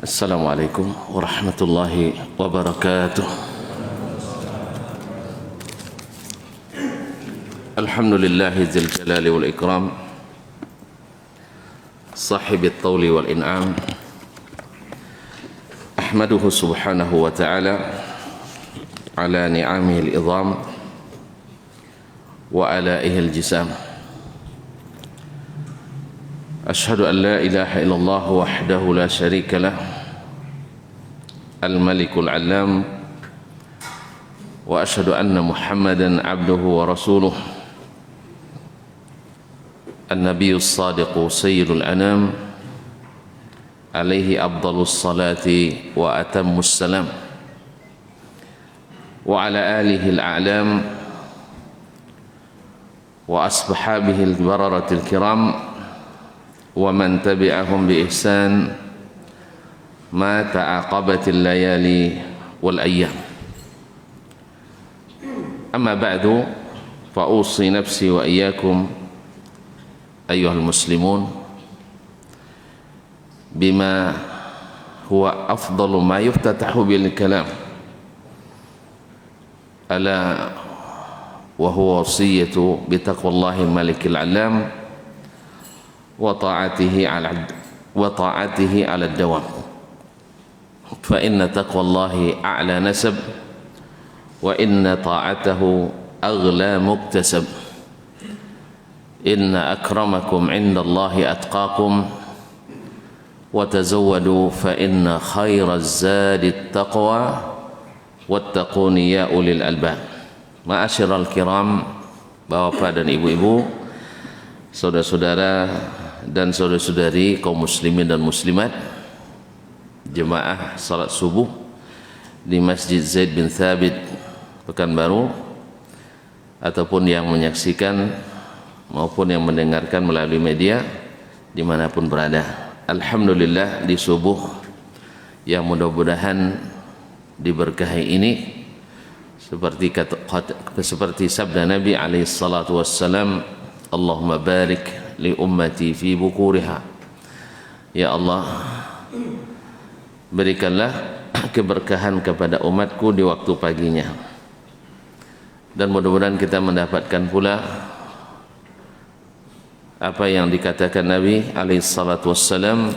Assalamualaikum warahmatullahi wabarakatuh. Alhamdulillahi dzil jalali wal ikram, sahibit tawli wal in'am. Ahmaduhu subhanahu wa ta'ala ala ni'amihi al-idham wa alaihi al-jisam. Ashhadu an la ilaha illallah wahdahu la syarika lah, al-malikul alam, wa ashhadu anna Muhammadan abduhu wa rasuluh, an-nabiyyus sadiqu sayyidul anam, alaihi afdalus salati wa atammus salam, wa ala alihi al-a'lam wa ashabihi al-bararatil kiram wa man tabi'ahum bi ihsan ma ta'aqabatil layali wal ayyam. Amma ba'du, fa usi nafsi wa iyyakum ayyuhal muslimun bima huwa afdalu ma yuftatahu bil kalam, ala wa huwa wasiyatu bi taqwallahi malikil alam wa ta'atihi ala dawam. Fa inna taqwallahi a'la nasab wa inna ta'atahu aghla muktasab. Inna akramakum 'indallahi atqakum wa tazawwadu fa inna khairaz zadi at-taqwa wattaquni ya ulil albab. Ma'asyiral kiram, bapak dan ibu-ibu, saudara-saudara dan saudara-saudari kaum muslimin dan muslimat, jemaah salat subuh di Masjid Zaid bin Thabit Pekanbaru, ataupun yang menyaksikan maupun yang mendengarkan melalui media dimanapun berada. Alhamdulillah, di subuh yang mudah-mudahan diberkahi ini, seperti sabda Nabi alaihi salatu wassalam, Allahumma barik li ummati fi bukuriha. Ya Allah, berikanlah keberkahan kepada umatku di waktu paginya. Dan mudah-mudahan kita mendapatkan pula apa yang dikatakan Nabi alaihi salatu wassalam,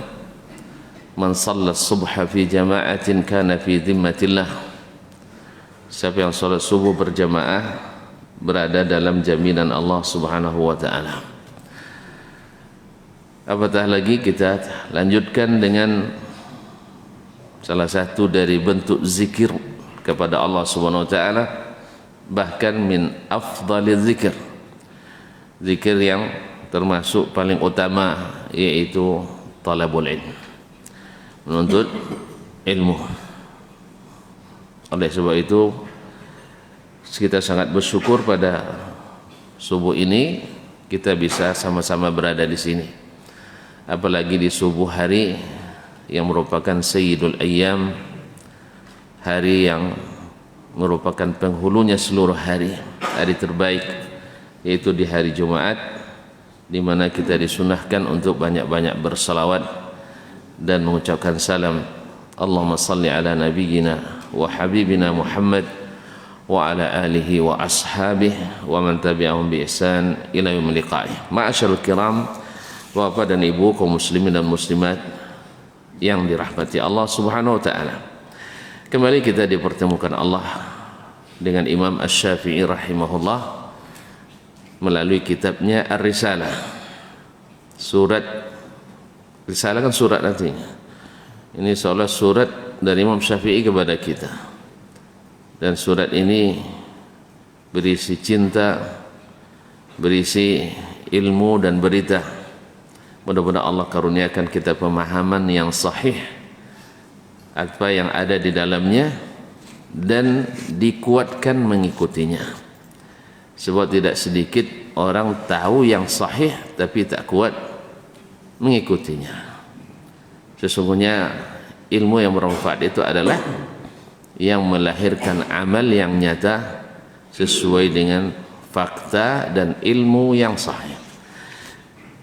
man shalla subha fi jama'atin kana fi dhimmatillah. Siapa yang salat subuh berjamaah berada dalam jaminan Allah subhanahu wa ta'ala. Apatah lagi, kita lanjutkan dengan salah satu dari bentuk zikir kepada Allah subhanahu wa ta'ala, bahkan min afdaliz zikir, zikir yang termasuk paling utama, yaitu talabul ilm, menuntut ilmu. Oleh sebab itu kita sangat bersyukur pada subuh ini kita bisa sama-sama berada di sini, apalagi di subuh hari yang merupakan sayyidul ayyam, hari yang merupakan penghulunya seluruh hari, hari terbaik, yaitu di hari Jumat, di mana kita disunahkan untuk banyak-banyak bersalawat dan mengucapkan salam. Allahumma salli ala nabiyyina wa habibina Muhammad wa ala alihi wa ashabihi wa man tabi'ahum bi ihsan ila yaumil liqa'ih. Ma'asyarul kiram, bapak dan ibu kaum muslimin dan muslimat yang dirahmati Allah subhanahu wa ta'ala, kembali kita dipertemukan Allah dengan Imam Asy-Syafi'i rahimahullah melalui kitabnya Ar-Risalah. Surat Risalah kan surat nantinya, ini seolah surat dari Imam Syafi'i kepada kita. Dan surat ini berisi cinta, berisi ilmu dan berita. Mudah-mudahan Allah karuniakan kita pemahaman yang sahih apa yang ada di dalamnya dan dikuatkan mengikutinya. Sebab tidak sedikit orang tahu yang sahih tapi tak kuat mengikutinya. Sesungguhnya ilmu yang bermanfaat itu adalah yang melahirkan amal yang nyata sesuai dengan fakta dan ilmu yang sahih.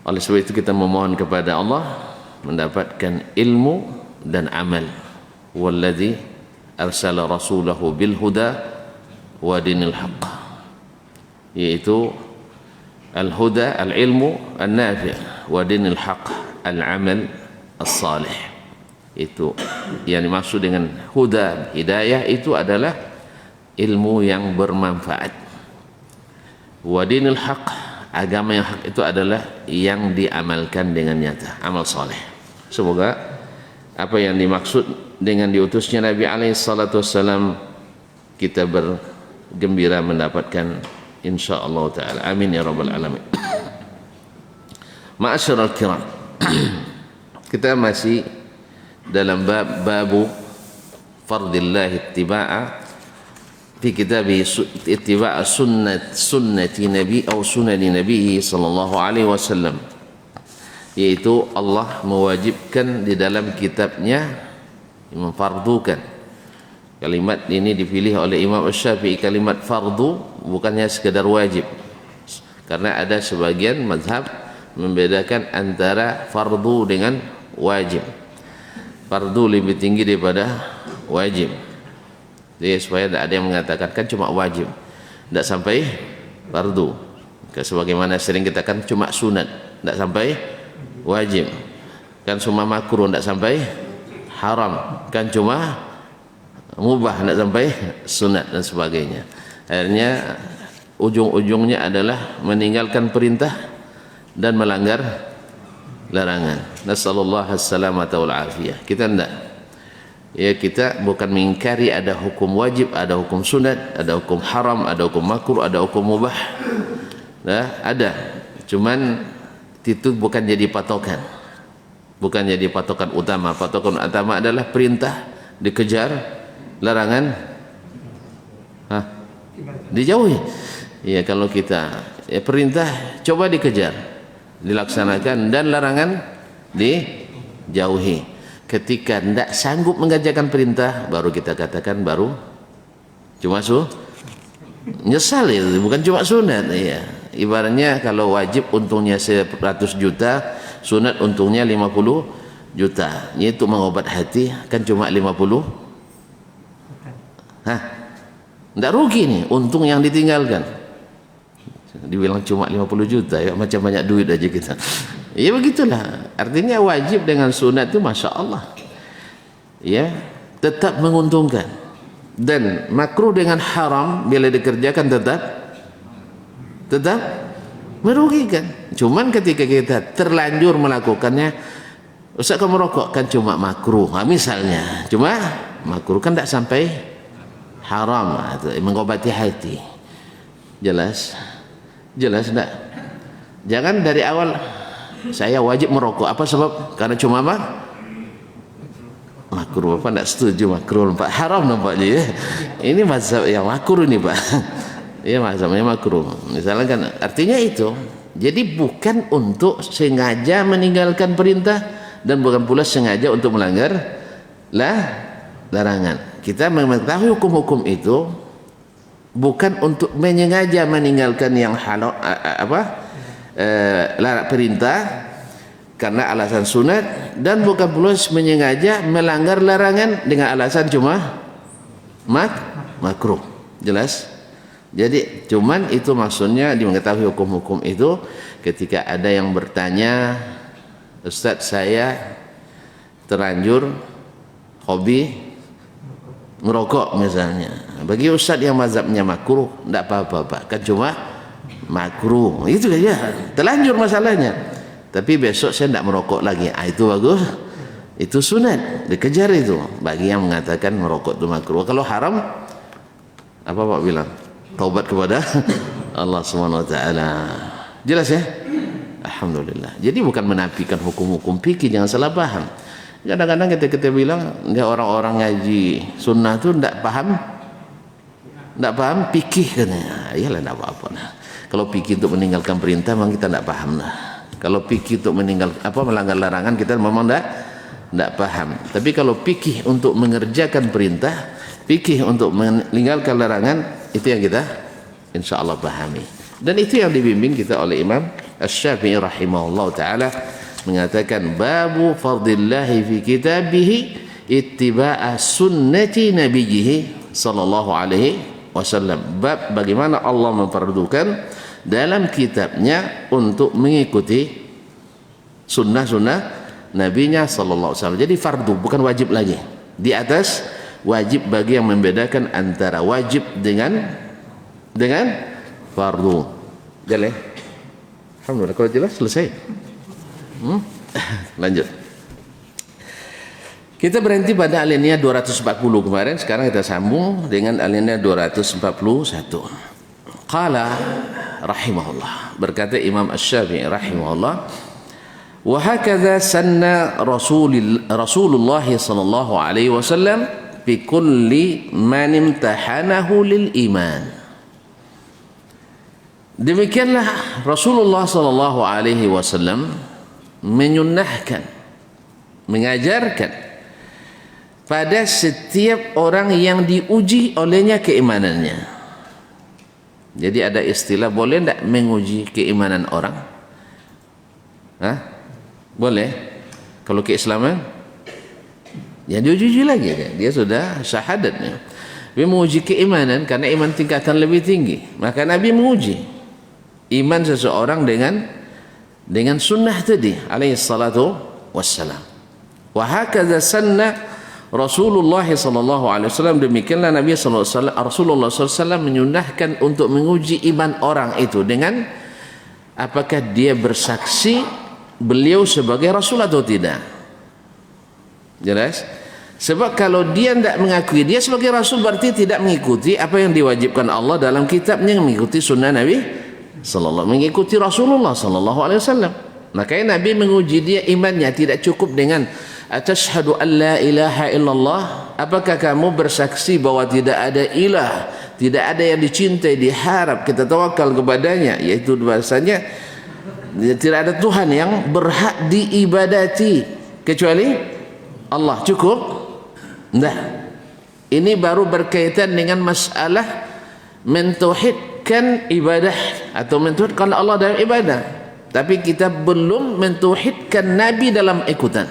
Oleh sebab itu kita memohon kepada Allah mendapatkan ilmu dan amal. Walladzi arsala rasulahu bil huda wa dinil haqq, yaitu al-huda al-ilmu an-nafi' wa dinil haqq al-amal as-salih. Itu yang dimaksud dengan huda, hidayah itu adalah ilmu yang bermanfaat. Wa dinil haqq, agama yang hak itu adalah yang diamalkan dengan nyata, amal saleh. Semoga apa yang dimaksud dengan diutusnya Nabi alaihi salatu wassalam kita bergembira mendapatkan insyaallah taala. Amin ya rabbal alamin. Ma'asyiral kiram, kita masih dalam babu fardillah ittiba'a fi kitabih ittiba'a sunnati nabi atau sunani nabi sallallahu alaihi wasallam, yaitu Allah mewajibkan di dalam kitabnya, memfardukan. Kalimat ini dipilih oleh Imam Asy-Syafi'i, kalimat fardu bukannya sekedar wajib, karena ada sebagian mazhab membedakan antara fardu dengan wajib. Fardu lebih tinggi daripada wajib. Jadi supaya tidak ada yang mengatakan kan cuma wajib, tidak sampai fardu. Sebagaimana sering kita kan cuma sunat, tidak sampai wajib. Kan cuma makruh, tidak sampai haram. Kan cuma mubah, tidak sampai sunat dan sebagainya. Akhirnya ujung-ujungnya adalah meninggalkan perintah dan melanggar larangan. Nasallallahu as-salamata wal afiyah. Kita tidak, ya, kita bukan mengingkari ada hukum wajib, ada hukum sunat, ada hukum haram, ada hukum makruh, ada hukum mubah. Nah, ada. Cuman itu bukan jadi patokan. Bukan jadi patokan utama. Patokan utama adalah perintah dikejar, larangan dijauhi. Ya, kalau kita perintah coba dikejar, dilaksanakan, dan larangan dijauhi. Ketika tidak sanggup mengerjakan perintah, baru kita katakan baru cuma nyesal, itu bukan cuma sunat. Ya, ibaratnya kalau wajib untungnya 100 juta, sunat untungnya 50 juta. Itu mengobat hati kan cuma 50. Tidak rugi nih, untung yang ditinggalkan. Dibilang cuma 50 juta, ya macam banyak duit aja kita. Ya begitulah. Artinya wajib dengan sunat itu masya Allah, ya, tetap menguntungkan. Dan makruh dengan haram bila dikerjakan tetap merugikan. Cuman ketika kita terlanjur melakukannya, Ustaz kamu merokok kan cuma makruh, misalnya cuma makruh, kan tidak sampai haram, itu mengobati hati. Jelas enggak? Jangan dari awal saya wajib merokok, apa sebab? Karena cuma makruh. Bapak tidak setuju makruh, Pak, haram nampaknya ya. Ini mazhab yang makruh ini, Pak. Ya, mazhabnya makruh. Misalnya kan artinya itu. Jadi bukan untuk sengaja meninggalkan perintah dan bukan pula sengaja untuk melanggar larangan. Kita mengetahui hukum-hukum itu bukan untuk menyengaja meninggalkan yang halal, perintah karena alasan sunat, dan bukan pula menyengaja melanggar larangan dengan alasan cuma makruh. Jelas? Jadi cuman itu maksudnya di mengetahui hukum-hukum itu. Ketika ada yang bertanya, Ustaz saya terlanjur hobi merokok misalnya, bagi Ustaz yang mazhabnya makruh, tidak apa-apa Pak, kan cuma makruh, itu saja, terlanjur masalahnya. Tapi besok saya tidak merokok lagi, itu bagus, itu sunat, dikejar itu. Bagi yang mengatakan merokok itu makruh. Kalau haram, apa Pak bilang? Taubat kepada Allah Subhanahu wa taala. Jelas ya? Alhamdulillah. Jadi bukan menafikan hukum-hukum fikih, jangan salah paham. Kadang-kadang kita bilang dia orang-orang ngaji sunnah tu tidak paham fikih katanya. Iyalah, tidak apa-apa lah. Kalau fikih untuk meninggalkan perintah memang kita tidak paham lah. Kalau fikih untuk melanggar larangan kita memang tidak paham. Tapi kalau fikih untuk mengerjakan perintah, fikih untuk meninggalkan larangan, itu yang kita insyaallah pahami. Dan itu yang dibimbing kita oleh Imam Asy-Syafi'i rahimahullah taala, mengatakan babu fardillah fi kitabih ittiba'a sunnati nabiyhi sallallahu alaihi wasallam. Bab bagaimana Allah memfardukan dalam kitabnya untuk mengikuti sunnah-sunnah nabinya sallallahu alaihi wasallam. Jadi fardu, bukan wajib lagi. Di atas wajib bagi yang membedakan antara wajib dengan fardu. Jelas? Alhamdulillah, kalau jelas selesai. Lanjut. Kita berhenti pada alinea 240 kemarin, sekarang kita sambung dengan alinea 241. Qala rahimahullah, berkata Imam Asy-Syafi'i rahimahullah, wa hakadha sanna Rasulullah sallallahu alaihi wasallam fi kulli man imtahanahu lil iman. Demikianlah Rasulullah sallallahu alaihi wasallam menyunnahkan, mengajarkan pada setiap orang yang diuji olehnya keimanannya. Jadi ada istilah, boleh tidak menguji keimanan orang? Hah? Boleh. Kalau keislaman, ya diuji lagi kan? Dia sudah syahadatnya. Dia menguji keimanan karena iman tingkatan lebih tinggi. Maka Nabi menguji iman seseorang dengan sunnah tadi, alaihi salatu wassalam. Wa hakadha sanna Rasulullah sallallahu alaihi wasallam, demikianlah Nabi Rasulullah SAW menyunahkan untuk menguji iman orang itu dengan apakah dia bersaksi beliau sebagai Rasul atau tidak. Jelas? Sebab kalau dia tidak mengakui dia sebagai Rasul, berarti tidak mengikuti apa yang diwajibkan Allah dalam kitabnya, mengikuti sunnah Nabi mengikuti Rasulullah sallallahu alaihi wasallam. Makanya Nabi menguji dia imannya, tidak cukup dengan atashhadu an la ilaha illallah, apakah kamu bersaksi bahwa tidak ada ilah, tidak ada yang dicintai, diharap, kita tawakal kepadanya, yaitu bahasanya tidak ada Tuhan yang berhak diibadati kecuali Allah. Cukup? Nah, ini baru berkaitan dengan masalah mentauhidkan ibadah atau mentauhidkan Allah dalam ibadah, tapi kita belum mentauhidkan Nabi dalam ikutan.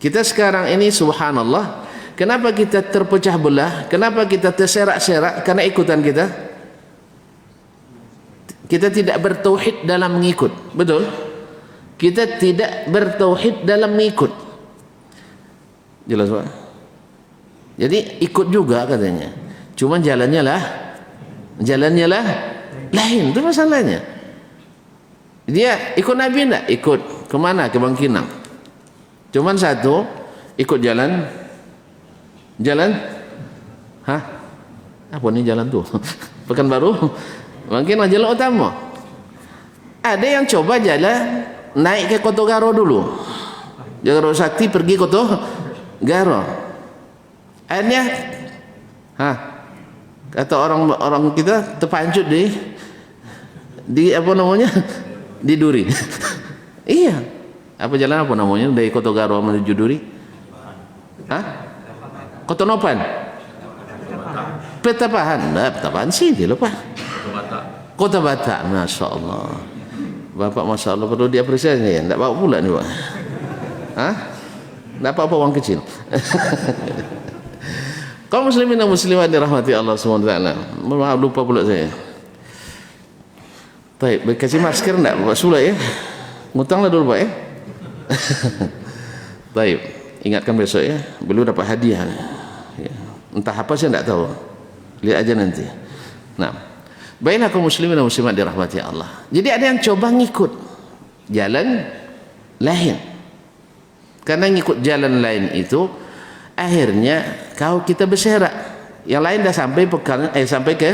Kita sekarang ini subhanallah, kenapa kita terpecah belah? Kenapa kita terserak-serak? Karena ikutan kita. Kita tidak bertauhid dalam mengikut. Betul? Kita tidak bertauhid dalam mengikut. Jelas Pak? Jadi ikut juga katanya. Cuma jalannya lah lain. Itu masalahnya. Dia ikut Nabi enggak? Ikut. Kemana? Ke Bangkinang. Cuman satu, ikut jalan hah? Apa nih jalan tuh? Pekanbaru? Mungkin jalan utama. Ada yang coba jalan naik ke Kotogaro dulu, Jakarta Sakti pergi Kotogaro. Akhirnya kata orang kita terpancut di apa namanya, di Duri. Iya. Apa jalan apa namanya dari Kotogaro menuju Duri? Kotonopan? Petapahan? Nah, Petapahan sih dia lupa. Kota Batak. Masya Allah. Bapak Masya Allah perlu diapresiasi ya. Tidak bawa pula nih Pak. Tidak apa-apa uang kecil. Kaum muslimin dan muslimat dirahmati Allah SWT. Maaf lupa pula saya. Baik, kasih masker enggak Bapak Sula ya? Ngutanglah dulu Pak ya. Baik, ingatkan besok ya, beliau dapat hadiah ya. Entah apa saya tidak tahu, lihat aja nanti. Nah, baiklah kaum muslimin dan muslimat dirahmati Allah. Jadi ada yang coba ngikut jalan lain, karena ngikut jalan lain itu akhirnya kita berserak. Yang lain dah sampai ke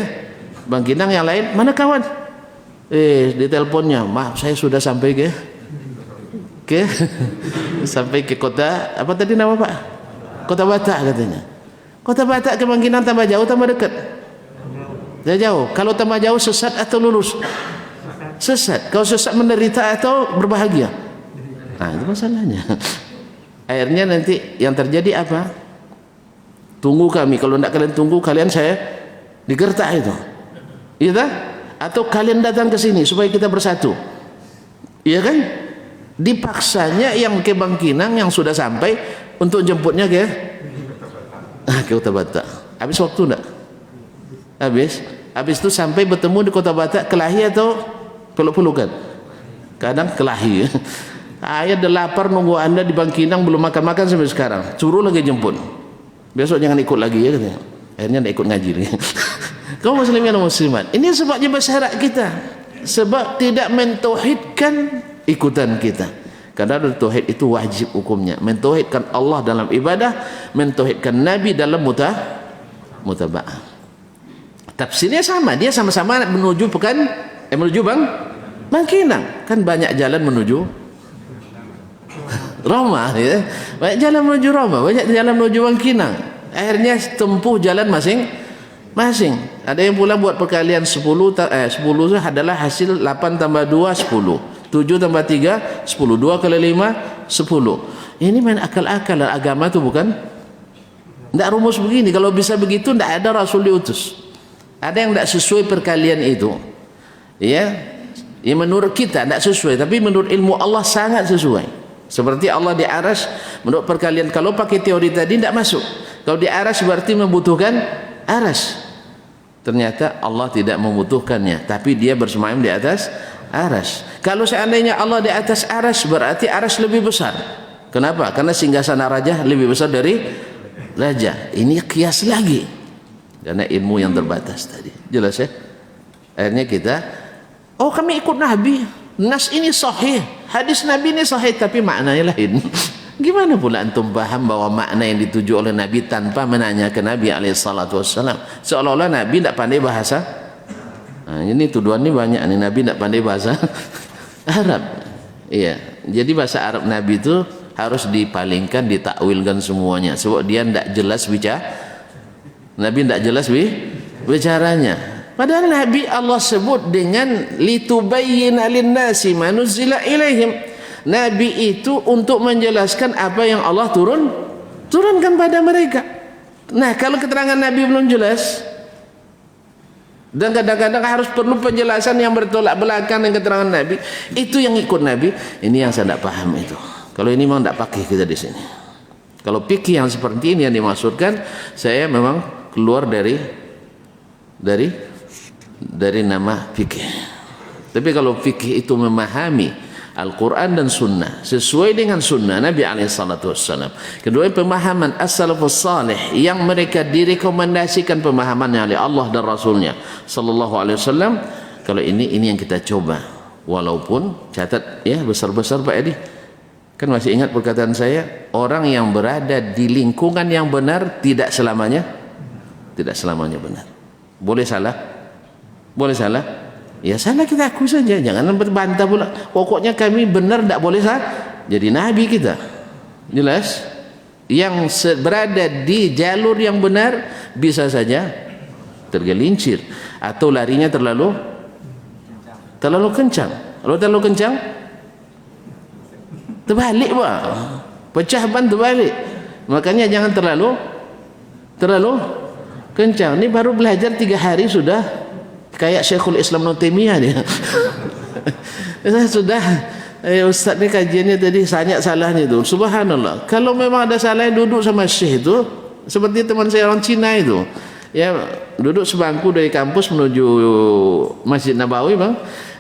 Bangkinang, yang lain mana kawan? Di teleponnya, maaf saya sudah sampai sampai ke kota apa tadi nama Pak? Kota Batak katanya. Kota Batak ke Bangkinang tambah jauh tambah dekat? Jauh. Kalau tambah jauh sesat atau lurus? Sesat. Kalau sesat menderita atau berbahagia? Nah itu masalahnya. Akhirnya nanti yang terjadi apa? Tunggu kami. Kalau tidak kalian tunggu, kalian saya digertak itu. Iya tak? Atau kalian datang ke sini supaya kita bersatu. Iya kan? Dipaksanya yang ke Bangkinang yang sudah sampai untuk jemputnya ke Kota Batak. Habis waktu enggak? Habis itu sampai bertemu di Kota Batak, kelahi atau peluk-pelukan? Kadang kelahi. Ayah dah lapar nunggu anda di Bangkinang belum makan-makan sampai sekarang. Suruh lagi jemput. Besok jangan ikut lagi ya katanya. Akhirnya tidak ikut ngaji lagi. Kaum muslimin dan muslimat, ini sebabnya masyarakat kita. Sebab tidak mentauhidkan ikutan kita. Karena tauhid itu wajib hukumnya. Mentauhidkan Allah dalam ibadah, mentauhidkan Nabi dalam mutaba'ah. Tafsirnya sama, dia sama-sama menuju menuju Bangkinang. Kan banyak jalan menuju Roma ya. Banyak jalan menuju Roma, banyak jalan menuju Bangkinang. Akhirnya tempuh jalan masing-masing. Ada yang pula buat perkalian 10 itu adalah hasil 8 tambah 2 10. 7 tambah 3 10. 2 kali 5 10. Ini main akal-akal. Agama itu bukan tidak rumus begini. Kalau bisa begitu tidak ada Rasul diutus. Ada yang tidak sesuai perkalian itu ya menurut kita tidak sesuai, tapi menurut ilmu Allah sangat sesuai. Seperti Allah di aras, menurut perkalian kalau pakai teori tadi tidak masuk. Kalau di aras berarti membutuhkan aras. Ternyata Allah tidak membutuhkannya, tapi dia bersemayam di atas aras. Kalau seandainya Allah di atas aras, berarti aras lebih besar. Kenapa? Karena singgasana raja lebih besar dari raja. Ini kias lagi karena ilmu yang terbatas tadi. Jelas ya? Akhirnya kita kami ikut Nabi, nas ini sahih, hadis Nabi ini sahih, tapi maknanya lain. Gimana pula antum paham bahwa makna yang dituju oleh Nabi tanpa menanya ke Nabi alaihissalatu wassalam? Seolah-olah Nabi tidak pandai bahasa. Nah, ini tuduhan ini banyak nih, Nabi tidak pandai bahasa Arab. Iya, jadi bahasa Arab Nabi itu harus dipalingkan, ditakwilkan semuanya, sebab dia tidak jelas bicara. Nabi tidak jelas bicaranya. Padahal Nabi Allah sebut dengan litubayyina linnasi ma nuzila ilaihim. Nabi itu untuk menjelaskan apa yang Allah turunkan pada mereka. Nah, kalau keterangan Nabi belum jelas dan kadang-kadang harus perlu penjelasan yang bertolak belakang dengan keterangan Nabi, itu yang ikut Nabi. Ini yang saya tidak paham itu. Kalau ini memang tidak pakai kita di sini. Kalau fikih yang seperti ini yang dimaksudkan, saya memang keluar dari nama fikih. Tapi kalau fikih itu memahami Al-Quran dan Sunnah sesuai dengan Sunnah Nabi alaihissalatu wassalam, kedua pemahaman as-salafus salih yang mereka direkomendasikan pemahamannya oleh Allah dan Rasulnya sallallahu alaihi wasallam, kalau ini yang kita coba. Walaupun catat ya besar-besar Pak Edi, kan masih ingat perkataan saya, orang yang berada di lingkungan yang benar tidak selamanya benar. Boleh salah? Ya salah kita akui saja, jangan berbantah pula. Pokoknya kami benar, tidak boleh salah. Jadi Nabi kita jelas yang berada di jalur yang benar bisa saja tergelincir atau larinya terlalu kencang. Kalau terlalu kencang terbalik Pak, pecah ban terbalik. Makanya jangan terlalu kencang. Ini baru belajar 3 hari sudah kayak Syekhul Islam Ibnu Taimiyah dia. Sudah Ustaz ni kajiannya tadi banyak salahnya itu. Subhanallah. Kalau memang ada salah, duduk sama Syekh itu seperti teman saya orang Cina itu. Ya, duduk sebangku dari kampus menuju Masjid Nabawi, Bang.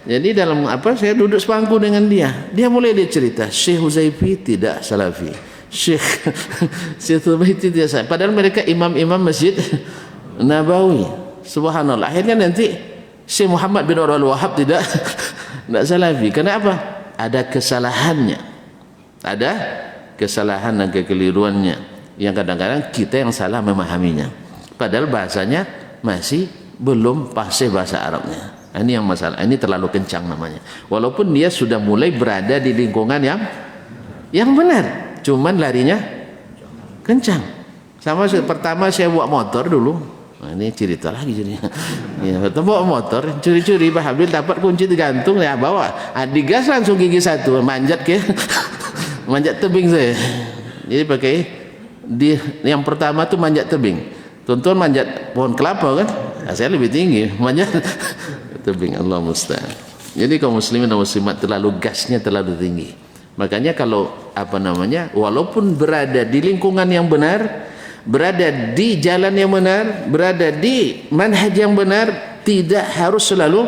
Jadi dalam saya duduk sebangku dengan dia. Dia mulai cerita, Syekh Huzaifi tidak salafi. Syekh Huzaifi tidak salafi. Padahal mereka imam-imam Masjid Nabawi. Subhanallah. Akhirnya nanti Syekh Muhammad bin Abdul Wahhab tidak salafi. Kenapa? Ada kesalahannya. Ada kesalahan dan kekeliruannya yang kadang-kadang kita yang salah memahaminya. Padahal bahasanya masih belum fasih bahasa Arabnya. Ini yang masalah. Ini terlalu kencang namanya. Walaupun dia sudah mulai berada di lingkungan yang benar, cuman larinya kencang. Sama pertama saya bawa motor dulu. Nah, ini cerita lagi jadinya. Ya, bawa motor, curi-curi Pak Habil dapat kunci digantung, ya bawa. Digas langsung gigi 1, manjat manjat tebing saya. Jadi pakai yang pertama tuh manjat tebing. Tonton manjat pohon kelapa kan? Nah, saya lebih tinggi, manjat tebing. Allah musta'an. Jadi kaum muslimin dan muslimat terlalu gasnya terlalu tinggi. Makanya kalau walaupun berada di lingkungan yang benar, berada di jalan yang benar, berada di manhaj yang benar, tidak harus selalu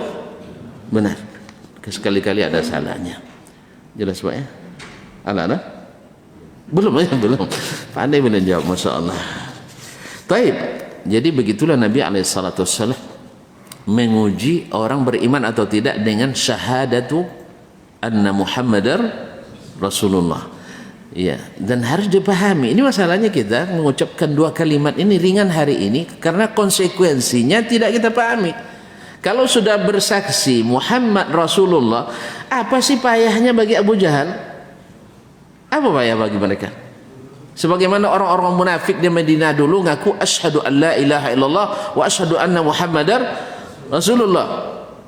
benar. Sekali-kali ada salahnya. Jelas Pak ya? Anak-anak? Belum ya? Belum. Pandai boleh jawab, Masya Allah. Baik. Jadi begitulah Nabi SAW menguji orang beriman atau tidak dengan syahadatu anna Muhammadar Rasulullah. Ya, dan harus dipahami. Ini masalahnya kita mengucapkan dua kalimat ini ringan hari ini karena konsekuensinya tidak kita pahami. Kalau sudah bersaksi Muhammad Rasulullah, apa sih payahnya bagi Abu Jahal? Apa payah bagi mereka? Sebagaimana orang-orang munafik di Madinah dulu ngaku asyhadu an la ilaha illallah wa asyhadu anna Muhammadar Rasulullah.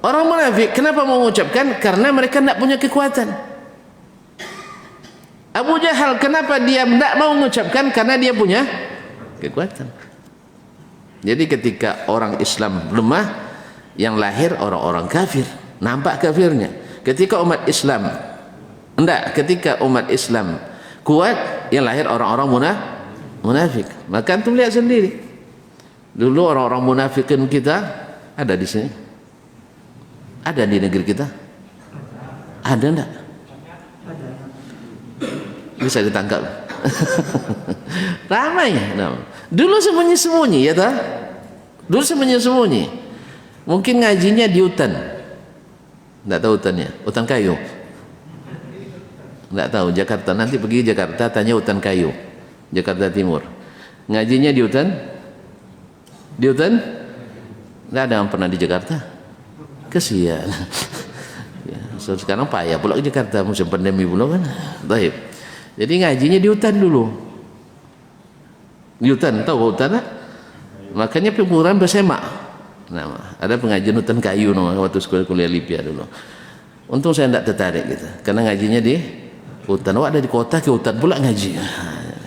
Orang munafik kenapa mengucapkan? Karena mereka tidak punya kekuatan. Abu Jahal kenapa dia tidak mau mengucapkan? Karena dia punya kekuatan. Jadi ketika orang Islam lemah, yang lahir orang-orang kafir, nampak kafirnya. Ketika umat Islam ketika umat Islam kuat, yang lahir orang-orang munafik. Maka antum lihat sendiri. Dulu orang-orang munafikin kita ada di sini. Ada di negeri kita? Ada enggak? Bisa ditangkap. Ramai. Dulu sembunyi-sembunyi ya tak? Dulu sembunyi-sembunyi. Mungkin ngajinya di hutan. Enggak tahu hutannya, hutan kayu. Enggak tahu Jakarta. Nanti pergi Jakarta tanya hutan kayu, Jakarta Timur. Ngajinya di hutan? Di hutan? Enggak ada yang pernah di Jakarta. Kesian. Ya, so sekarang payah pula ke Jakarta musim pandemi pula kan. Baik. Jadi ngajinya di hutan dulu. Di hutan, tahu hutan tak? Makanya pengurangan bersemak. Nah, ada pengajian hutan kayu waktu sekolah kuliah Libya dulu. Untung saya tidak tertarik gitu, karena ngajinya di hutan. Wah, ada di kota ke hutan pula ngaji.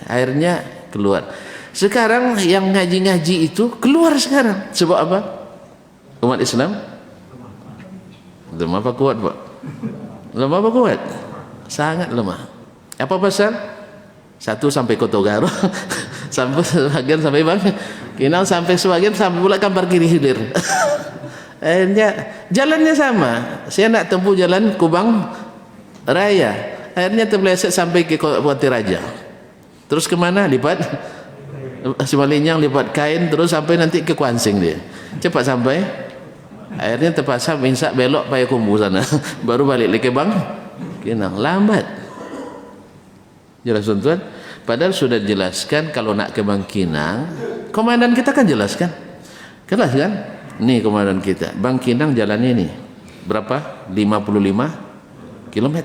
Akhirnya keluar. Sekarang yang ngaji-ngaji itu keluar sekarang. Sebab apa? Umat Islam lemah apa kuat Pak? Lemah apa kuat? Sangat lemah. Apa pasal? Satu sampai Kotogaro, sampai sebagian sampai Kinal, sampai sebagian sampai pula Kampar Kiri Hilir. Akhirnya jalannya sama. Saya nak tempuh jalan Kubang Raya. Akhirnya terpeleset sampai ke Kuanti Raja. Terus kemana? Lipat Simalinyang, lipat kain, terus sampai nanti ke Kuansing dia. Cepat sampai. Akhirnya terpaksa minta belok Payakumbuh sana. Baru balik lagi ke Bang Kinang. Lambat. Jelas tuan? Padahal sudah jelaskan kalau nak ke Bangkinang, komandan kita kan jelaskan. Jelas kan? Nih komandan kita, Bangkinang jalan ini berapa? 55 km.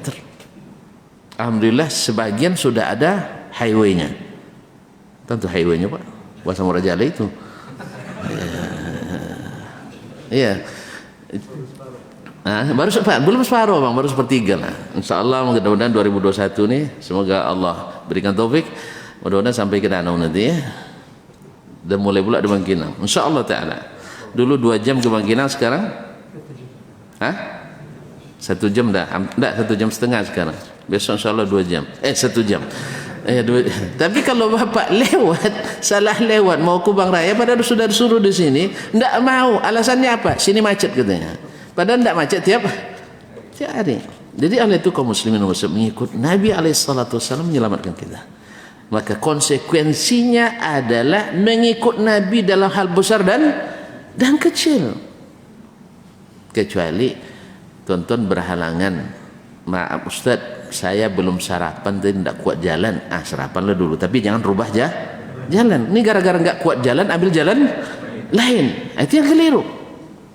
Alhamdulillah sebagian sudah ada highway-nya. Tentu highway-nya Pak, Bahasa Morajale itu. Iya. Baru belum separuh Bang, baru sepertiga lah. Insyaallah mudah-mudahan 2021 nih semoga Allah berikan taufik, mudah-mudahan sampai ke danau nanti ya. Dan mulai pula di Bangkinang. Insyaallah taala. Dulu 2 jam ke Bangkinang, sekarang 1 jam dah. Enggak, 1 jam setengah sekarang. Besok insyaallah 2 jam. 1 jam. Tapi kalau bapak lewat, salah lewat mau ke Bang Raya padahal sudah disuruh di sini, enggak mau. Alasannya apa? Sini macet katanya. Padahal tidak macet tiap hari. Jadi oleh itu kaum muslimin muslim mengikut Nabi SAW menyelamatkan kita. Maka konsekuensinya adalah mengikut Nabi dalam hal besar dan kecil. Kecuali tonton berhalangan. Maaf Ustaz, saya belum sarapan dan tidak kuat jalan. Sarapanlah dulu, tapi jangan rubah jalan. Ini gara-gara nggak kuat jalan, ambil jalan lain. Itu yang keliru.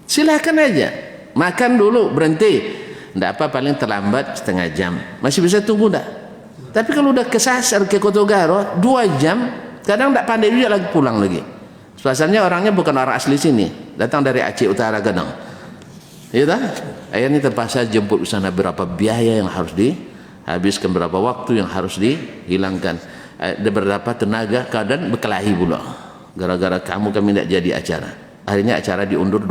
Silakan aja. Makan dulu, berhenti. Tidak apa, paling terlambat setengah jam. Masih bisa tunggu tak? Tapi kalau udah kesasar ke Kotogaro 2 jam, kadang tidak pandai juga lagi pulang lagi. Pasalnya orangnya bukan orang asli sini, datang dari Aceh Utara kadang. Ya tak? Akhirnya terpaksa jemput ke sana, berapa biaya yang harus dihabiskan, berapa waktu yang harus dihilangkan. Ada berapa tenaga, kadang berkelahi pula. Gara-gara kami tidak jadi acara. Akhirnya acara diundur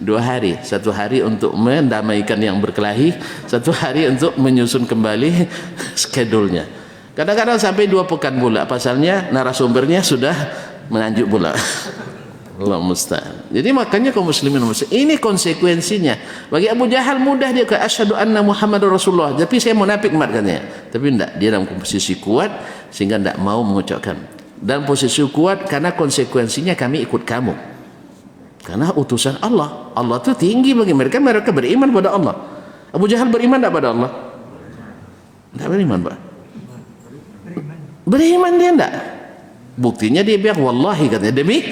2 hari, 1 hari untuk mendamaikan yang berkelahi, 1 hari untuk menyusun kembali skedulnya. Kadang-kadang sampai 2 pekan pula, pasalnya narasumbernya sudah menanjuk pula. Allah musta'an. Jadi makanya kaum muslimin ini konsekuensinya. Bagi Abu Jahal mudah dia kata asyhadu anna Muhammadar Rasulullah, tapi saya munafik mat katanya. Tapi tidak, dia dalam posisi kuat sehingga tidak mau mengucapkan. Dan posisi kuat karena konsekuensinya kami ikut kamu. Karena utusan Allah. Allah itu tinggi bagi mereka, mereka beriman pada Allah. Abu Jahal beriman tidak pada Allah? Tidak beriman, Pak. Beriman dia tidak. Buktinya dia bilang wallahi katanya demi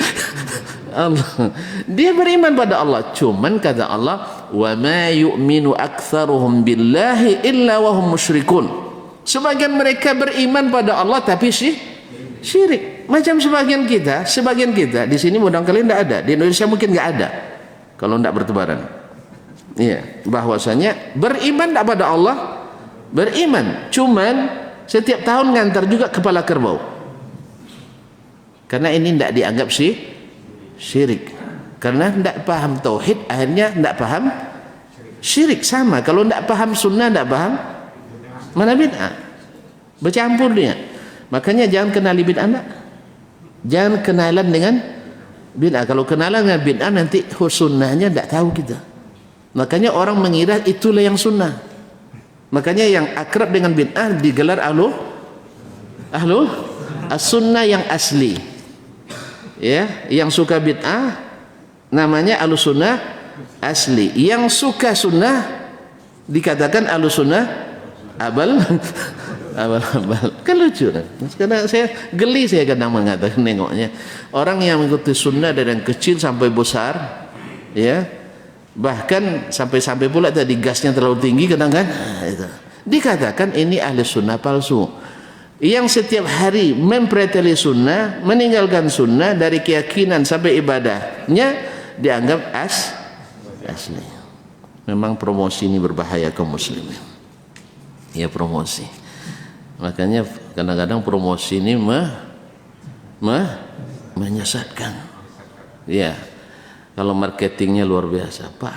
Allah. Dia beriman pada Allah. Cuman kata Allah, wa ma yu'minu aktsaruhum billahi illa wa hum musyrikun. Sebagian mereka beriman pada Allah tapi syirik. Macam sebagian kita di sini barangkali tidak ada. Di Indonesia mungkin nggak ada. Kalau tidak bertebaran. Iya, bahwasanya beriman tidak pada Allah, beriman. Cuman setiap tahun ngantar juga kepala kerbau. Karena ini tidak dianggap syirik, karena tidak paham tauhid, akhirnya tidak paham syirik. Sama kalau tidak paham sunnah, tidak paham mana bid'ah, bercampur dia. Makanya jangan kenali bid'ah, jangan kenalan dengan bid'ah. Kalau kenalan dengan bid'ah nanti sunnahnya tidak tahu kita. Makanya orang mengira itulah yang sunnah. Makanya yang akrab dengan bid'ah digelar ahlu as-sunnah yang asli. Ya, yang suka bid'ah namanya ahlussunnah asli. Yang suka sunnah dikatakan ahlussunnah abal. Kan lucu kan? Karena saya geli, saya kadang mengatakan nengoknya orang yang mengikuti sunnah dari yang kecil sampai besar, ya, bahkan sampai pula tadi gasnya terlalu tinggi kadang kan, itu dikatakan ini ahli sunnah palsu. Yang setiap hari mempreteli sunnah, meninggalkan sunnah dari keyakinan sampai ibadahnya dianggap asli. Memang promosi ini berbahaya kaum muslimin. Ya, promosi. Makanya kadang-kadang promosi ini menyesatkan. Ya, kalau marketingnya luar biasa, Pak.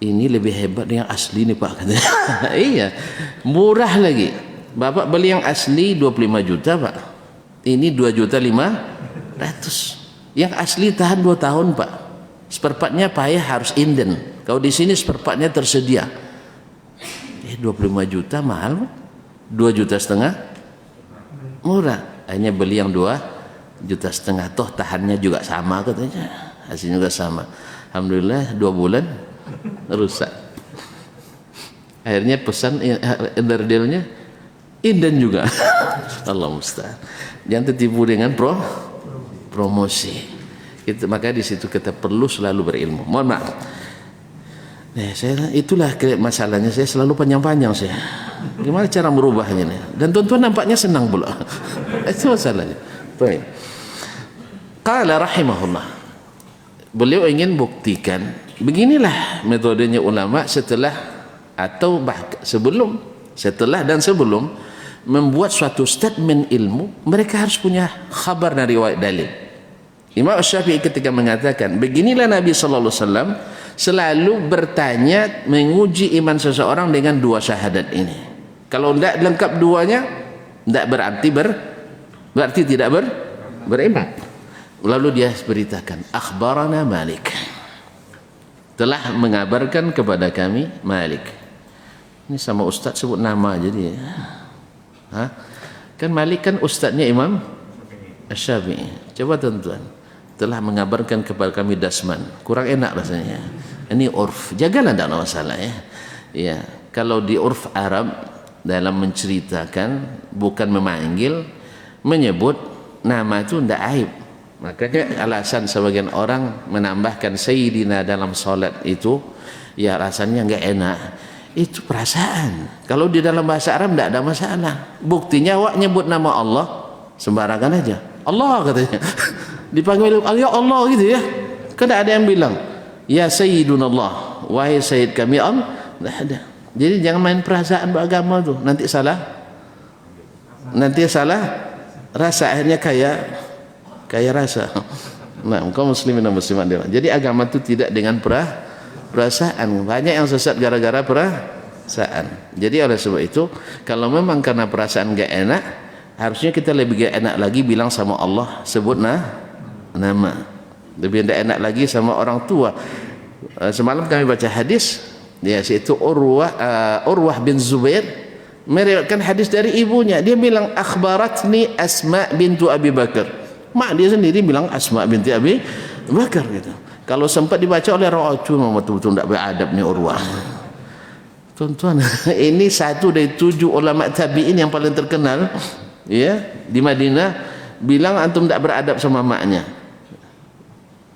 Ini lebih hebat yang asli nih Pak katanya. Iya, murah lagi. Bapak beli yang asli 25 juta Pak, ini 2.500.000. Yang asli tahan 2 tahun Pak, seperempatnya payah harus inden. Kalau di sini seperempatnya tersedia. 25 juta mahal, 2,5 juta murah. Akhirnya beli yang 2,5 juta, toh tahannya juga sama katanya, hasilnya juga sama. Alhamdulillah 2 bulan rusak. Akhirnya pesan underdealnya inden juga. Allah musta'an. Jangan tertipu dengan promosi. Maka di situ kita perlu selalu berilmu. Mohon maaf. Itulah masalahnya, saya selalu panjang-panjang saya. Gimana cara merubahnya nih? Dan tuan-tuan nampaknya senang pula. Itu masalahnya. Baik. Qala rahimahullah. Beliau ingin buktikan beginilah metodenya ulama setelah atau sebelum, setelah dan sebelum membuat suatu statement ilmu, mereka harus punya khabar dan riwayat dalil. Imam Syafi'i ketika mengatakan beginilah Nabi sallallahu alaihi wasallam selalu bertanya, menguji iman seseorang dengan 2 syahadat ini. Kalau tidak lengkap duanya, tidak berarti tidak beriman. Lalu dia beritakan, akhbarana Malik, telah mengabarkan kepada kami Malik. Ini sama ustaz sebut nama jadi. Kan Malik kan ustaznya Imam Syafi'i. Coba tuan-tuan, telah mengabarkan kepada kami Dasman, kurang enak rasanya. Ini urf, jagalah, tidak masalah ya. Ya, kalau di urf Arab dalam menceritakan bukan memanggil, menyebut nama itu tidak aib. Makanya alasan sebagian orang menambahkan Sayyidina dalam salat itu, ya rasanya nggak enak. Itu perasaan. Kalau di dalam bahasa Arab tidak ada masalah. Buktinya awak nyebut nama Allah sembarangan aja, Allah katanya. Dipanggil ya Allah gitu ya. Kan ada yang bilang ya Sayyidunallah, wahai Sayyid kami Allah. Tidak ada. Jadi jangan main perasaan beragama tuh, nanti salah rasa, akhirnya kaya rasa. Nah, kaum muslimin dan muslimat. Jadi agama itu tidak dengan perasaan. Banyak yang sesat gara-gara perasaan. Jadi oleh sebab itu, kalau memang karena perasaan gak enak, harusnya kita lebih gak enak lagi bilang sama Allah, sebut nama. Lebih tidak enak lagi sama orang tua. Semalam kami baca hadis, yaitu Urwah bin Zubair meriwayatkan hadis dari ibunya. Dia bilang, akhbaratni Asma bintu Abi Bakar. Mak dia sendiri bilang Asma binti Abi Bakar gitu. Kalau sempat dibaca oleh orang cuma betul-betul tidak beradab nih Urwah. Tuan-tuan, ini satu dari 7 ulama tabi'in yang paling terkenal ya di Madinah, bilang antum tidak beradab sama maknya.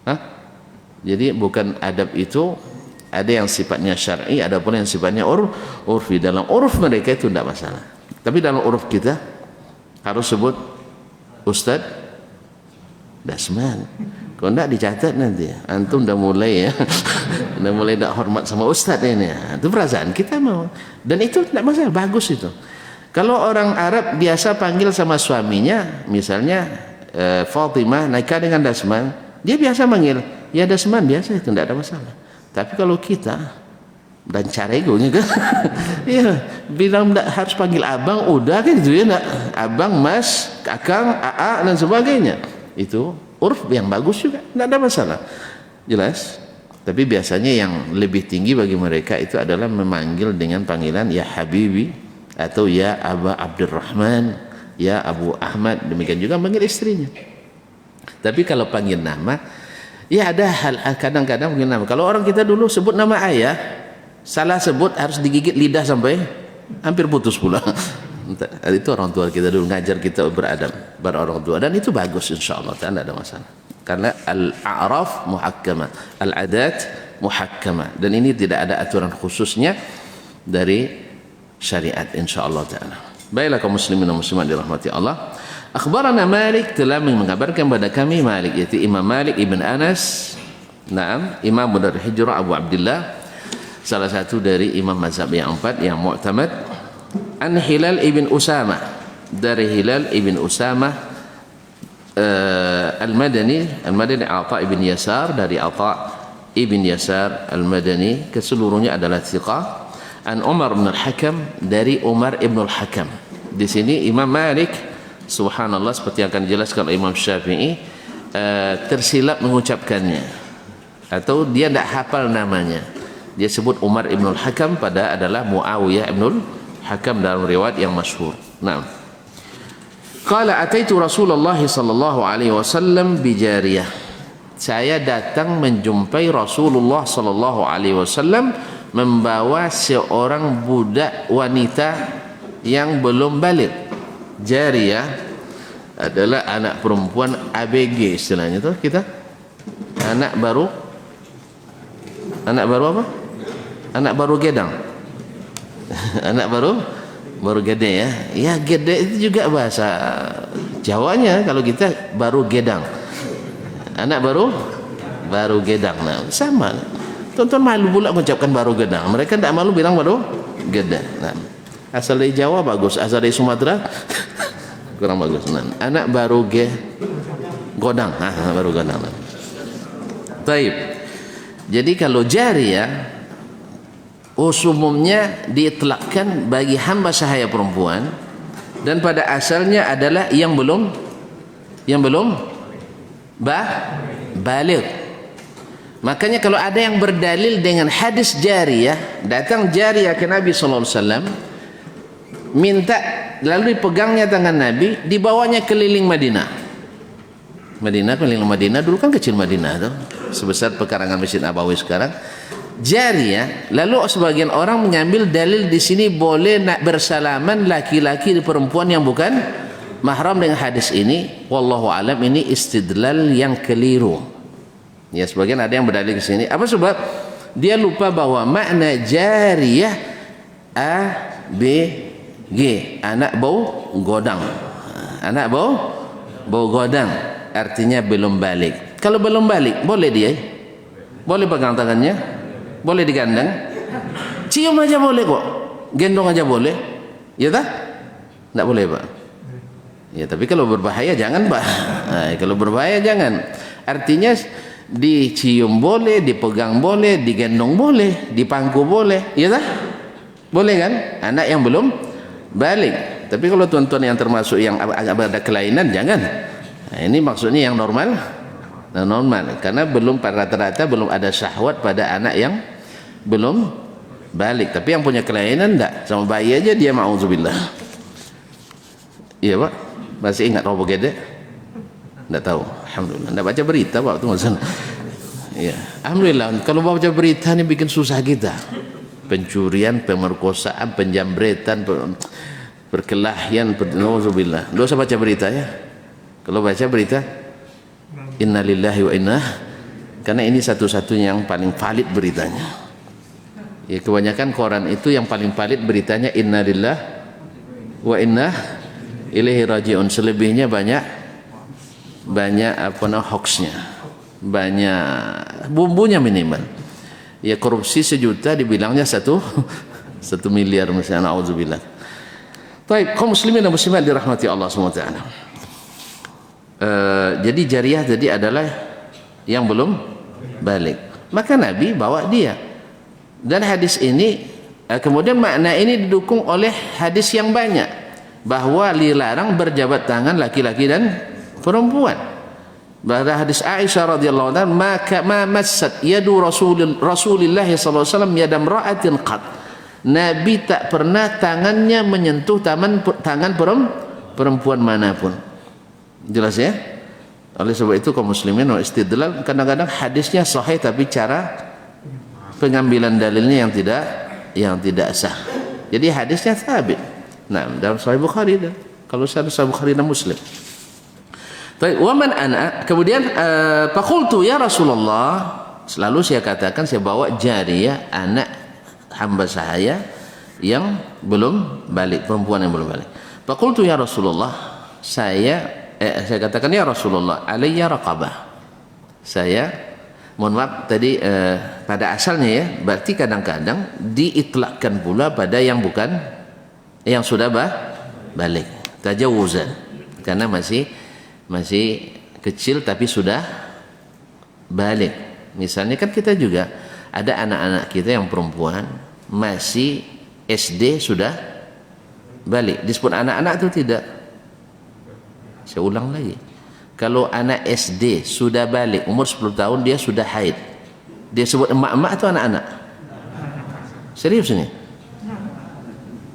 Hah? Jadi bukan adab itu ada yang sifatnya syar'i, ada pun yang sifatnya urfi. Dalam uruf mereka itu tidak masalah. Tapi dalam uruf kita harus sebut Ustaz Dasman. Kalau tidak dicatat nanti antum dah mulai ya dah mulai tak hormat sama ustaz ini. Itu perasaan kita mau, dan itu tidak masalah, bagus itu. Kalau orang Arab biasa panggil sama suaminya, misalnya Fatimah nikah dengan Dasman, dia biasa manggil ya Dasman, biasa, itu tidak ada masalah. Tapi kalau kita dan caregonya kan ya bilang tidak harus panggil abang, udah kan gitu ya, enggak abang, mas, kakang, aa dan sebagainya. Itu uruf yang bagus juga, tidak ada masalah, jelas. Tapi biasanya yang lebih tinggi bagi mereka itu adalah memanggil dengan panggilan ya Habibi, atau ya Aba Abdurrahman, ya Abu Ahmad. Demikian juga manggil istrinya. Tapi kalau panggil nama, ya ada hal kadang-kadang panggil nama. Kalau orang kita dulu sebut nama ayah, salah sebut harus digigit lidah sampai hampir putus pula. Itu orang tua kita dulu ngajar kita beradab pada orang tua, dan itu bagus insyaallah, tidak ada masalah. Karena al-a'raf muhakkama, al-adat muhakkama, dan ini tidak ada aturan khususnya dari syariat insyaallah taala. Baiklah kaum muslimin dan muslimat dirahmati Allah. Akhbarana Malik, telah mengabarkan kepada kami Malik, yaitu Imam Malik ibn Anas, naam, imam dari Hijrah Abu Abdullah, salah satu dari imam mazhab yang 4 yang mu'tamad. An Hilal ibn Usamah, dari Hilal ibn Usamah Al-Madani Atha ibn Yasar, dari Atha ibn Yasar Al-Madani, keseluruhnya adalah thiqah. An Umar bin Al-Hakam, dari Umar ibn Al-Hakam. Di sini Imam Malik, subhanallah, seperti yang akan dijelaskan oleh Imam Syafi'i, tersilap mengucapkannya, atau dia tidak hafal namanya. Dia sebut Umar ibn Al-Hakam, pada adalah Muawiyah ibn Al-Hakam dalam riwayat yang masyhur. Naam. Qala ataitu Rasulullah sallallahu alaihi wasallam bijariyah. Saya datang menjumpai Rasulullah sallallahu alaihi wasallam membawa seorang budak wanita yang belum balik. Jariyah adalah anak perempuan ABG istilahnya tuh kita. Anak baru apa? Anak baru gedang. Anak baru gede ya. Ya gede itu juga bahasa Jawanya, kalau kita baru gedang. Anak baru gedang. Nah, sama. Tonton malu pula mengucapkan baru gedang. Mereka tidak malu bilang baru gedang. Nah, asal dari Jawa bagus, asal dari Sumatera kurang bagus. Nah, anak baru godang. Nah, baru godang. Taib. Jadi kalau jariyah umumnya diitlakkan bagi hamba sahaya perempuan, dan pada asalnya adalah yang belum balik. Makanya kalau ada yang berdalil dengan hadis jariyah, datang jariyah ke Nabi sallallahu alaihi wasallam, minta, lalu dipegangnya tangan Nabi, dibawanya keliling Madinah. Keliling Madinah dulu kan kecil Madinah tuh, sebesar pekarangan Masjid Nabawi sekarang. Jariyah, lalu sebagian orang mengambil dalil di sini boleh nak bersalaman laki-laki di perempuan yang bukan mahram dengan hadis ini. Wallahu alam, ini istidlal yang keliru. Ya, sebagian ada yang berdalil di sini. Apa sebab? Dia lupa bahwa makna jariyah A B G, anak bau godang. Anak bau godang artinya belum balik. Kalau belum balik, boleh dia? Boleh pegang tangannya? Boleh digandeng, cium aja boleh kok, gendong aja boleh, ya tak? Tidak boleh pak. Ya tapi kalau berbahaya jangan pak. Nah, kalau berbahaya jangan. Artinya dicium boleh, dipegang boleh, digendong boleh, dipangku boleh, iya tak? Boleh kan? Anak yang belum balik. Tapi kalau tuan-tuan yang termasuk yang ada kelainan, jangan. Nah, ini maksudnya yang normal, normal. Karena belum rata-rata belum ada syahwat pada anak yang belum balik. Tapi yang punya kelainan enggak, sama bayi aja dia ma'udzubillah. Iya Pak, masih ingat Robo Gede? Enggak tahu. Alhamdulillah. Enggak baca berita Pak itu masalah. Iya. Alhamdulillah. Kalau baca berita ini bikin susah kita. Pencurian, pemerkosaan, penjambretan, perkelahian, na'udzubillah. Enggak usah baca berita ya. Kalau baca berita, innalillahi wa inna, karena ini satu-satunya yang paling valid beritanya. Ya, kebanyakan koran itu yang paling valid beritanya innalillahi wa inna ilaihi rajiun. Selebihnya banyak apa namanya hoaxnya, banyak bumbunya minimal. Ya korupsi 1 juta dibilangnya 1 miliar misalnya, na'udzubillah. Baik, kaum muslimin dan muslimat dirahmati Allah SWT. Jadi jariyah tadi adalah yang belum balik, maka Nabi bawa dia. Dan hadis ini kemudian makna ini didukung oleh hadis yang banyak bahwa dilarang berjabat tangan laki-laki dan perempuan. Pada hadis Aisyah radhiyallahu anha, maka ma massat yadu Rasulillah sallallahu alaihi wasallam yada imra'atin qat. Nabi tak pernah tangannya menyentuh tangan perempuan manapun. Jelas ya? Oleh sebab itu kaum muslimin wa istidlal, kadang-kadang hadisnya sahih tapi cara pengambilan dalilnya yang tidak sah. Jadi hadisnya sabit. Nah, dalam Sahih Bukhari dah. Kalau Sahih Bukhari dan Muslim. Baik, wa man ana, kemudian faqultu ya Rasulullah, selalu saya katakan saya bawa jariyah, anak hamba saya yang belum balik, perempuan yang belum balik. Faqultu ya Rasulullah, saya katakan ya Rasulullah, alayya raqabah. Saya, mohon maaf tadi pada asalnya ya, berarti kadang-kadang diitlakkan pula pada yang bukan, yang sudah balik, tajawuzan, karena masih kecil tapi sudah balik. Misalnya kan kita juga ada anak-anak kita yang perempuan masih SD sudah balik, disebut anak-anak itu tidak. Saya ulang lagi, kalau anak SD sudah balik umur 10 tahun dia sudah haid, dia sebut emak-emak atau anak-anak? Serius ini?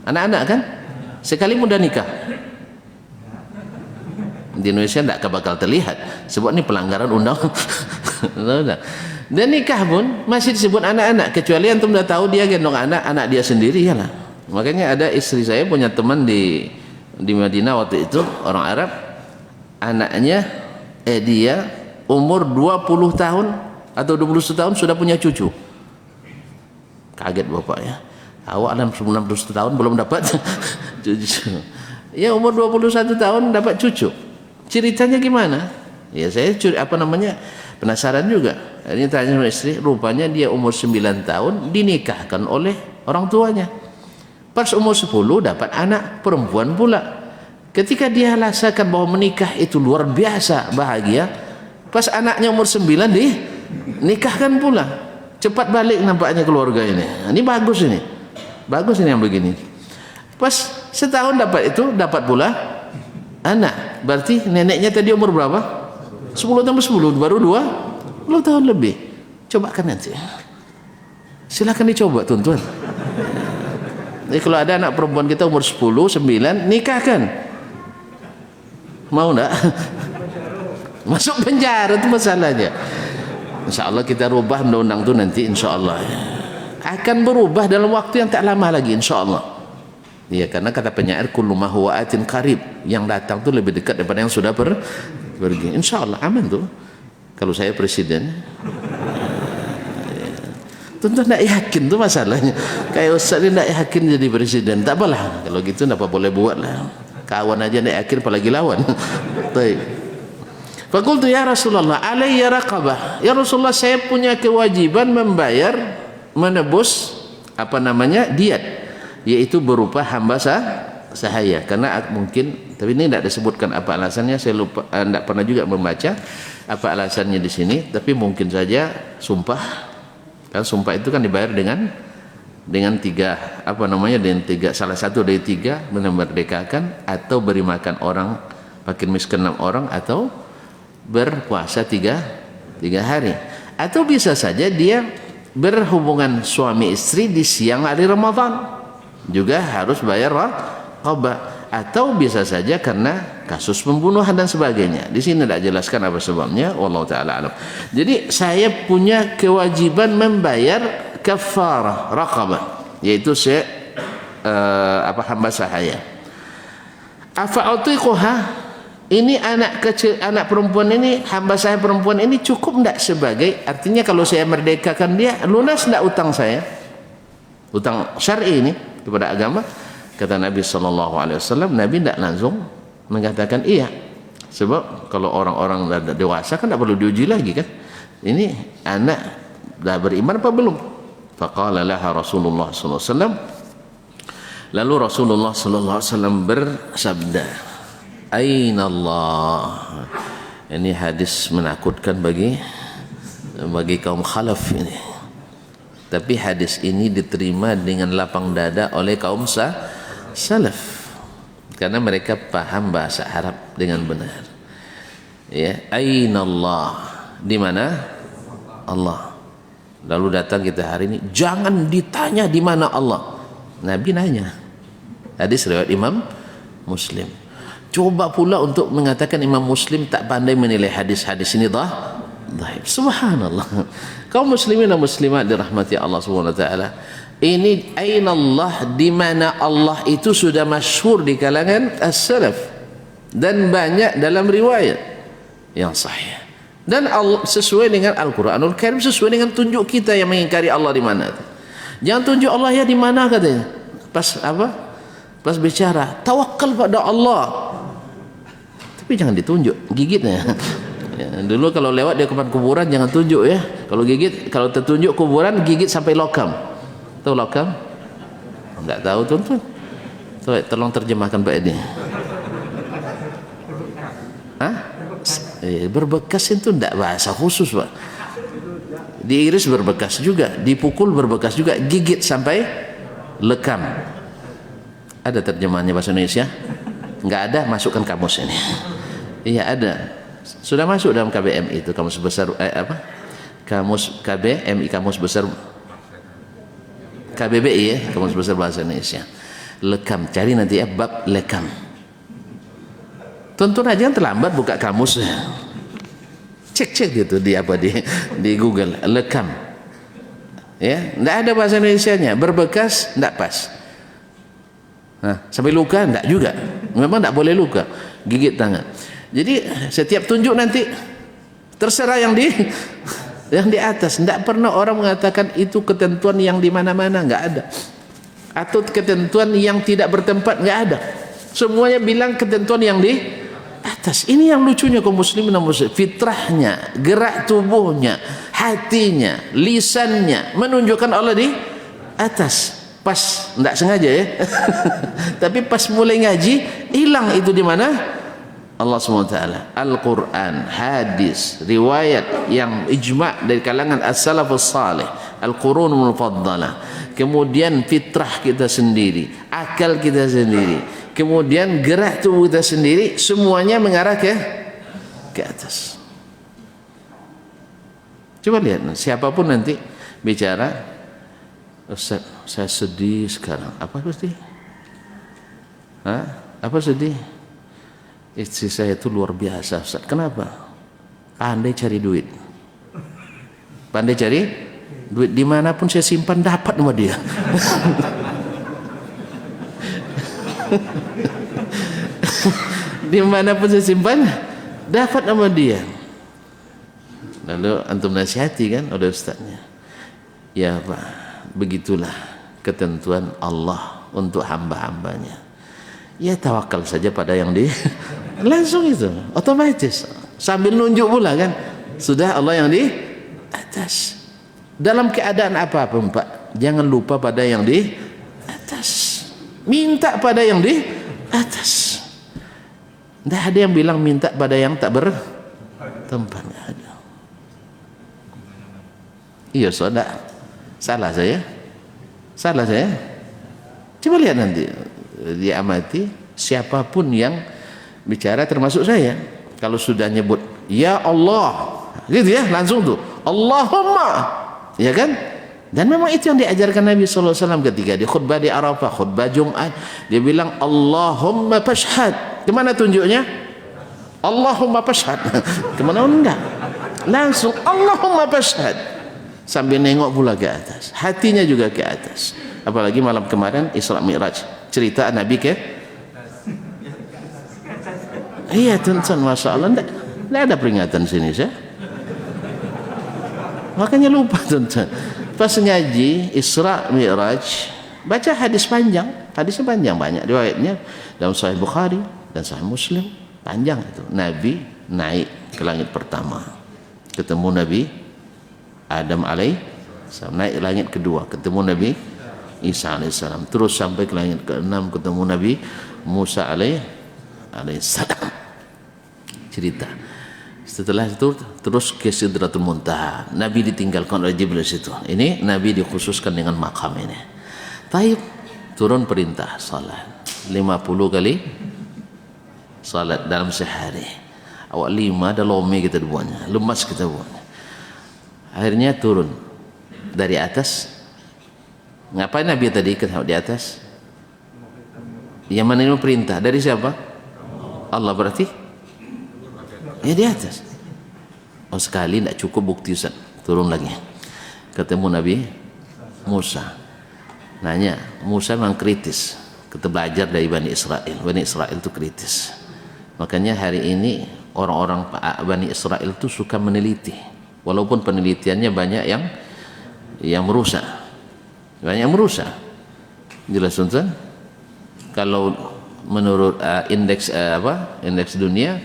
Anak-anak kan? Sekali mudah nikah. Di Indonesia tidak bakal terlihat sebab ini pelanggaran undang-undang. Dan nikah pun masih disebut anak-anak, kecuali antum dah tahu dia gendong anak dia sendiri ya lah. Makanya ada istri saya punya teman di Madinah waktu itu, orang Arab, anaknya dia umur 20 tahun atau 21 tahun sudah punya cucu. Kaget bapaknya. Awak dalam 19 tahun belum dapat cucu. Ya umur 21 tahun dapat cucu. Ceritanya gimana? Ya saya penasaran juga. Ini tanya sama istri, rupanya dia umur 9 tahun dinikahkan oleh orang tuanya. Pas umur 10 dapat anak perempuan pula. Ketika dia rasakan bahwa menikah itu luar biasa bahagia, pas anaknya umur 9 dinikahkan pula. Cepat balik nampaknya keluarga ini. Ini bagus ini. Bagus ini yang begini. Pas setahun dapat pula anak. Berarti neneknya tadi umur berapa? 10 tambah 10 baru 20 tahun lebih. Cobakan nanti. Silakan dicoba tuan-tuan. Jadi kalau ada anak perempuan kita umur 10, 9, nikahkan. Mau enggak? Masuk penjara itu masalahnya. InsyaAllah kita rubah undang-undang itu nanti, insyaAllah akan berubah dalam waktu yang tak lama lagi, insyaAllah. Ya, karena kata penyair kullu ma huwa atin qarib, yang datang itu lebih dekat daripada yang sudah pergi. InsyaAllah aman tuh. Kalau saya presiden, tentu tidak yakin tuh masalahnya. Kayak Ustaz ini tidak yakin jadi presiden, tak apalah. Kalau gitu tidak boleh buat lah. Kawan aja tidak yakin, apalagi lawan. Baik. Fakultu ya Rasulullah, alayya raqabah. Ya Rasulullah, saya punya kewajiban menebus diat, yaitu berupa hamba sahaya. Karena mungkin, tapi ini tidak disebutkan apa alasannya, saya lupa, tidak pernah juga membaca apa alasannya di sini, tapi mungkin saja sumpah. Kan sumpah itu kan dibayar dengan tiga apa namanya, dengan tiga, salah satu dari tiga, memerdekakan atau beri makan orang fakir miskin 6 orang, atau berpuasa tiga hari, atau bisa saja dia berhubungan suami istri di siang hari Ramadan juga harus bayar qada, atau bisa saja karena kasus pembunuhan dan sebagainya. Di sini tidak jelaskan apa sebabnya, wallahu taala alam. Jadi saya punya kewajiban membayar kafarah raqabah, yaitu hamba sahaya. Afa'utiquha, ini anak kecil, anak perempuan ini, hamba saya perempuan ini cukup tidak sebagai, artinya kalau saya merdekakan dia, lunas tidak utang saya, utang syar'i ini kepada agama? Kata Nabi SAW, Nabi tidak langsung mengatakan iya, sebab kalau orang-orang dewasa kan tidak perlu diuji lagi kan, ini anak dah beriman apa belum? Faqala laha Rasulullah SAW, lalu Rasulullah SAW bersabda, Aina Allah. Ini hadis menakutkan bagi kaum khalaf ini. Tapi hadis ini diterima dengan lapang dada oleh kaum salaf, karena mereka paham bahasa Arab dengan benar. Ya, Aina Allah, di mana Allah. Lalu datang kita hari ini, jangan ditanya di mana Allah. Nabi nanya. Hadis riwayat Imam Muslim. Coba pula untuk mengatakan Imam Muslim tak pandai menilai hadis-hadis ini dhaif. Subhanallah. Kaum muslimin dan muslimat dirahmati Allah Subhanahu wa taala. Ini aina Allah, di mana Allah itu sudah masyhur di kalangan as-salaf dan banyak dalam riwayat yang sahih. Dan Allah sesuai dengan Al-Qur'anul Karim, sesuai dengan tunjuk kita yang mengingkari Allah di mana. Jangan tunjuk Allah ya di mana katanya. Pas bicara, tawakal pada Allah. Tapi jangan ditunjuk gigitnya. Ya, dulu kalau lewat di depan kuburan jangan tunjuk ya. Kalau gigit, kalau tertunjuk kuburan gigit sampai lokam. Tahu lokam? Enggak tahu tuan-tuan. Tolong terjemahkan Pak Edi. Hah? Berbekas itu enggak bahasa khusus Pak. Diiris berbekas juga, dipukul berbekas juga, gigit sampai lekam. Ada terjemahannya bahasa Indonesia? Enggak ada, masukkan kamus ini. Iya ada, sudah masuk dalam KBMI itu, kamus besar kamus KBMI, kamus besar KBBI ya, kamus besar bahasa Indonesia. Lekam, cari nanti ya, bab lekam. Tonton aja yang terlambat buka kamusnya, cek gitu di Google, lekam. Ya, enggak ada bahasa Indonesianya, berbekas enggak pas. Nah, sampai luka enggak juga, memang enggak boleh luka, gigit tangan. Jadi setiap tunjuk nanti terserah yang di atas. Tidak pernah orang mengatakan itu ketentuan yang di mana-mana, nggak ada. Atau ketentuan yang tidak bertempat, nggak ada. Semuanya bilang ketentuan yang di atas. Ini yang lucunya kaum muslimin dan muslimat, fitrahnya, gerak tubuhnya, hatinya, lisannya menunjukkan Allah di atas. Pas tidak sengaja ya, tapi pas mulai ngaji hilang itu di mana? Allah SWT, Al-Quran, hadis, riwayat yang ijma' dari kalangan as-salafus salih, al-qurunul mufaddalah, kemudian fitrah kita sendiri, akal kita sendiri, kemudian gerak tubuh kita sendiri, semuanya mengarah ke atas. Coba lihat, siapapun nanti bicara, Ustaz, saya sedih sekarang. Apa sedih? Apa sedih? Istri saya itu luar biasa Ustaz. Kenapa? Pandai cari duit. Pandai cari duit, dimanapun saya simpan dapat sama dia. Dimanapun saya simpan dapat sama dia. Lalu antum nasihati kan oleh ustaznya, ya Pak, begitulah ketentuan Allah untuk hamba-hambanya. Ya tawakal saja pada yang langsung itu otomatis, sambil nunjuk pula kan, sudah Allah yang di atas. Dalam keadaan apapun Pak, jangan lupa pada yang di atas, minta pada yang di atas. Tidak ada yang bilang minta pada yang tak tempat nggak ada. Iya saudara, salah saya. Coba lihat nanti, dia amati siapapun yang bicara termasuk saya. Kalau sudah nyebut ya Allah, gitu ya, langsung tuh Allahumma, ya kan? Dan memang itu yang diajarkan Nabi SAW ketika di khutbah di Arafah, khutbah Jumat, dia bilang Allahumma fashhad. Kemana tunjuknya? Allahumma fashhad. Kemana? Enggak, langsung Allahumma fashhad, sambil nengok pula ke atas, hatinya juga ke atas. Apalagi malam kemarin Isra Mi'raj, cerita Nabi ke, iya tuan-tuan, Masya Allah, enggak ada peringatan sini saya, makanya lupa tuan-tuan. Pas ngaji Isra Mi'raj, baca hadis panjang, hadisnya panjang, banyak riwayatnya dalam Sahih Bukhari dan Sahih Muslim, panjang itu. Nabi naik ke langit pertama, ketemu Nabi Adam alaihissalam, naik langit kedua, ketemu Nabi Isa alaihissalam, terus sampai ke langit ke-6 ketemu Nabi Musa alaihissalam. Cerita setelah itu terus ke Sidratul Muntaha, Nabi ditinggalkan oleh Jibril situ. Ini Nabi dikhususkan dengan makam ini. Taib, turun perintah salat 50 kali salat dalam sehari. Awak 5 dah lome kita buatnya, lemas kita buatnya. Akhirnya turun dari atas. Ngapain Nabi tadi ke di atas? Yang menerima perintah dari siapa? Allah, berarti ya di atas. Oh, sekali tidak cukup bukti Ustaz, turun lagi ketemu Nabi Musa. Nanya, Musa memang kritis, kita belajar dari Bani Israel. Bani Israel itu kritis, makanya hari ini orang-orang Bani Israel itu suka meneliti, walaupun penelitiannya banyak yang merusak, jelas Ustaz. Kalau menurut indeks dunia,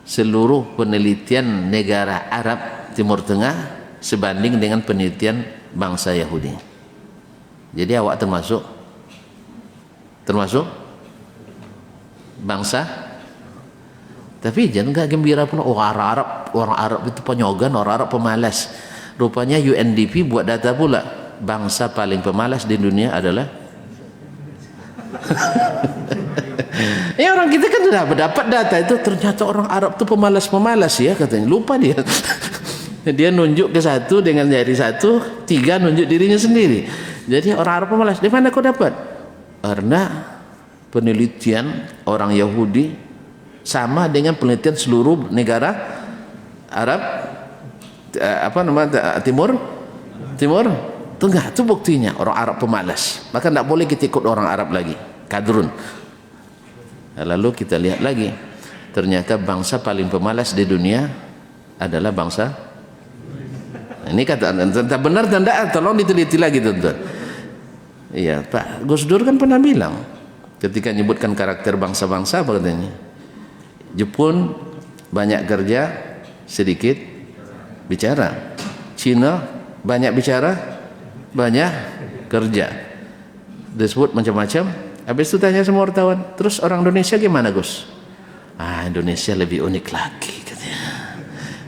seluruh penelitian negara Arab Timur Tengah sebanding dengan penelitian bangsa Yahudi. Jadi awak termasuk bangsa, tapi jangan enggak gembira pula. Orang Arab itu penyogan, orang Arab pemalas. Rupanya UNDP buat data pula, bangsa paling pemalas di dunia adalah ya, orang kita kan sudah mendapat data itu, ternyata orang Arab itu pemalas ya katanya. Lupa dia. Dia nunjuk ke satu dengan jari satu, 3 nunjuk dirinya sendiri. Jadi orang Arab pemalas. Di mana kau dapat? Karena penelitian orang Yahudi sama dengan penelitian seluruh negara Arab Timur Tengah. Itu buktinya orang Arab pemalas. Maka tidak boleh kita ikut orang Arab lagi, kadrun. Lalu kita lihat lagi, ternyata bangsa paling pemalas di dunia adalah bangsa ini. Kata entah benar dan tidak, tolong diteliti lagi tuan-tuan. Iya, Pak Gus Dur kan pernah bilang ketika menyebutkan karakter bangsa-bangsa, apa katanya? Jepun banyak kerja, sedikit bicara. Cina banyak bicara, banyak kerja. Disebut macam-macam. Habis itu tanya semua wartawan, terus orang Indonesia gimana Gus? Indonesia lebih unik lagi katanya.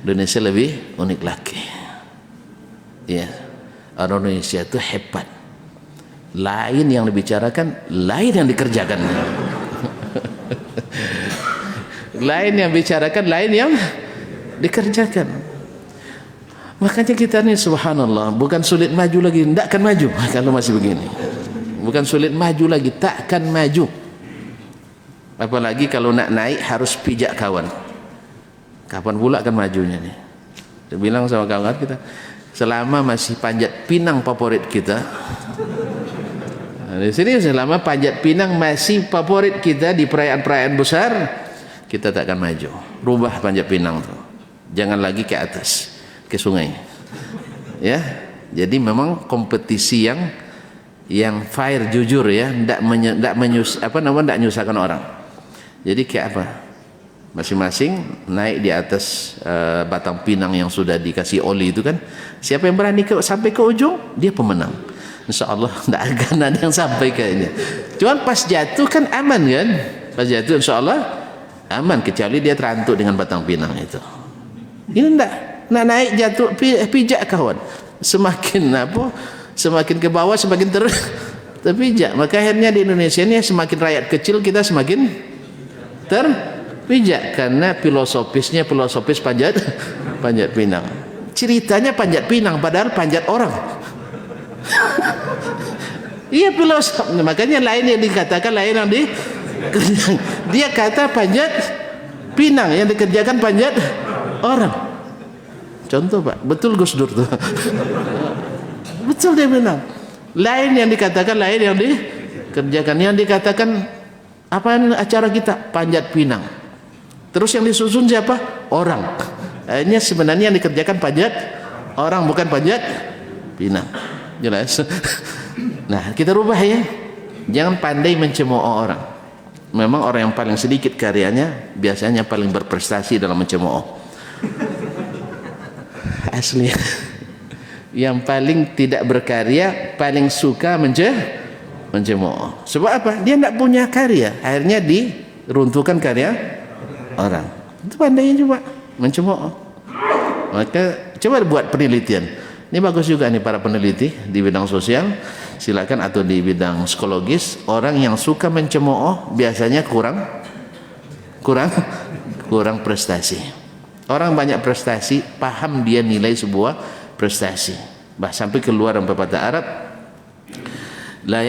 Indonesia lebih unik lagi. Ya, orang Indonesia itu hebat. Lain yang dibicarakan, lain yang dikerjakan. Lain yang bicarakan, lain yang dikerjakan. Makanya kita ini subhanallah, bukan sulit maju lagi, tidak akan maju kalau masih begini. Bukan sulit maju lagi, takkan maju. Apalagi kalau nak naik harus pijak kawan. Kapan pula akan majunya nih? Dia bilang sama kawan kita, selama masih panjat pinang favorit kita, di sini selama panjat pinang masih favorit kita di perayaan-perayaan besar, kita tak akan maju. Rubah panjat pinang tuh, jangan lagi ke atas, ke sungai. Ya, jadi memang kompetisi yang fair, jujur ya, tidak menyusahkan orang. Jadi kayak apa? Masing-masing naik di atas batang pinang yang sudah dikasih oli itu kan. Siapa yang berani sampai ke ujung, dia pemenang. Insya Allah tidak akan ada yang sampai kayaknya. Cuman pas jatuh kan aman kan? Pas jatuh insya Allah aman, kecuali dia terantuk dengan batang pinang itu. Ini enggak, nak naik jatuh pijak kawan. Semakin semakin ke bawah semakin terpijak. Maka akhirnya di Indonesia ini semakin rakyat kecil kita semakin terpijak karena filosofis panjat pinang. Ceritanya panjat pinang padahal panjat orang. Iya filosof. Makanya lain yang dikatakan, lain yang dia kata panjat pinang, yang dikerjakan panjat orang. Contoh Pak, betul Gus Dur tuh. Betul dia bilang. Lain yang dikatakan, lain yang dikerjakan. Yang dikatakan apa acara kita? Panjat pinang. Terus yang disusun siapa? Orang. Ini sebenarnya yang dikerjakan panjat orang, bukan panjat pinang. Jelas? Nah, kita rubah ya. Jangan pandai mencemooh orang. Memang orang yang paling sedikit karyanya biasanya paling berprestasi dalam mencemooh. Asli. Yang paling tidak berkarya paling suka mencemooh. Sebab apa? Dia tidak punya karya, akhirnya diruntuhkan karya orang. Itu pandainya juga mencemooh. Maka coba buat penelitian. Ini bagus juga nih para peneliti di bidang sosial, silakan, atau di bidang psikologis. Orang yang suka mencemooh biasanya kurang prestasi. Orang banyak prestasi, paham dia nilai sebuah prestasi. Sampai keluar dalam pepatah Arab, la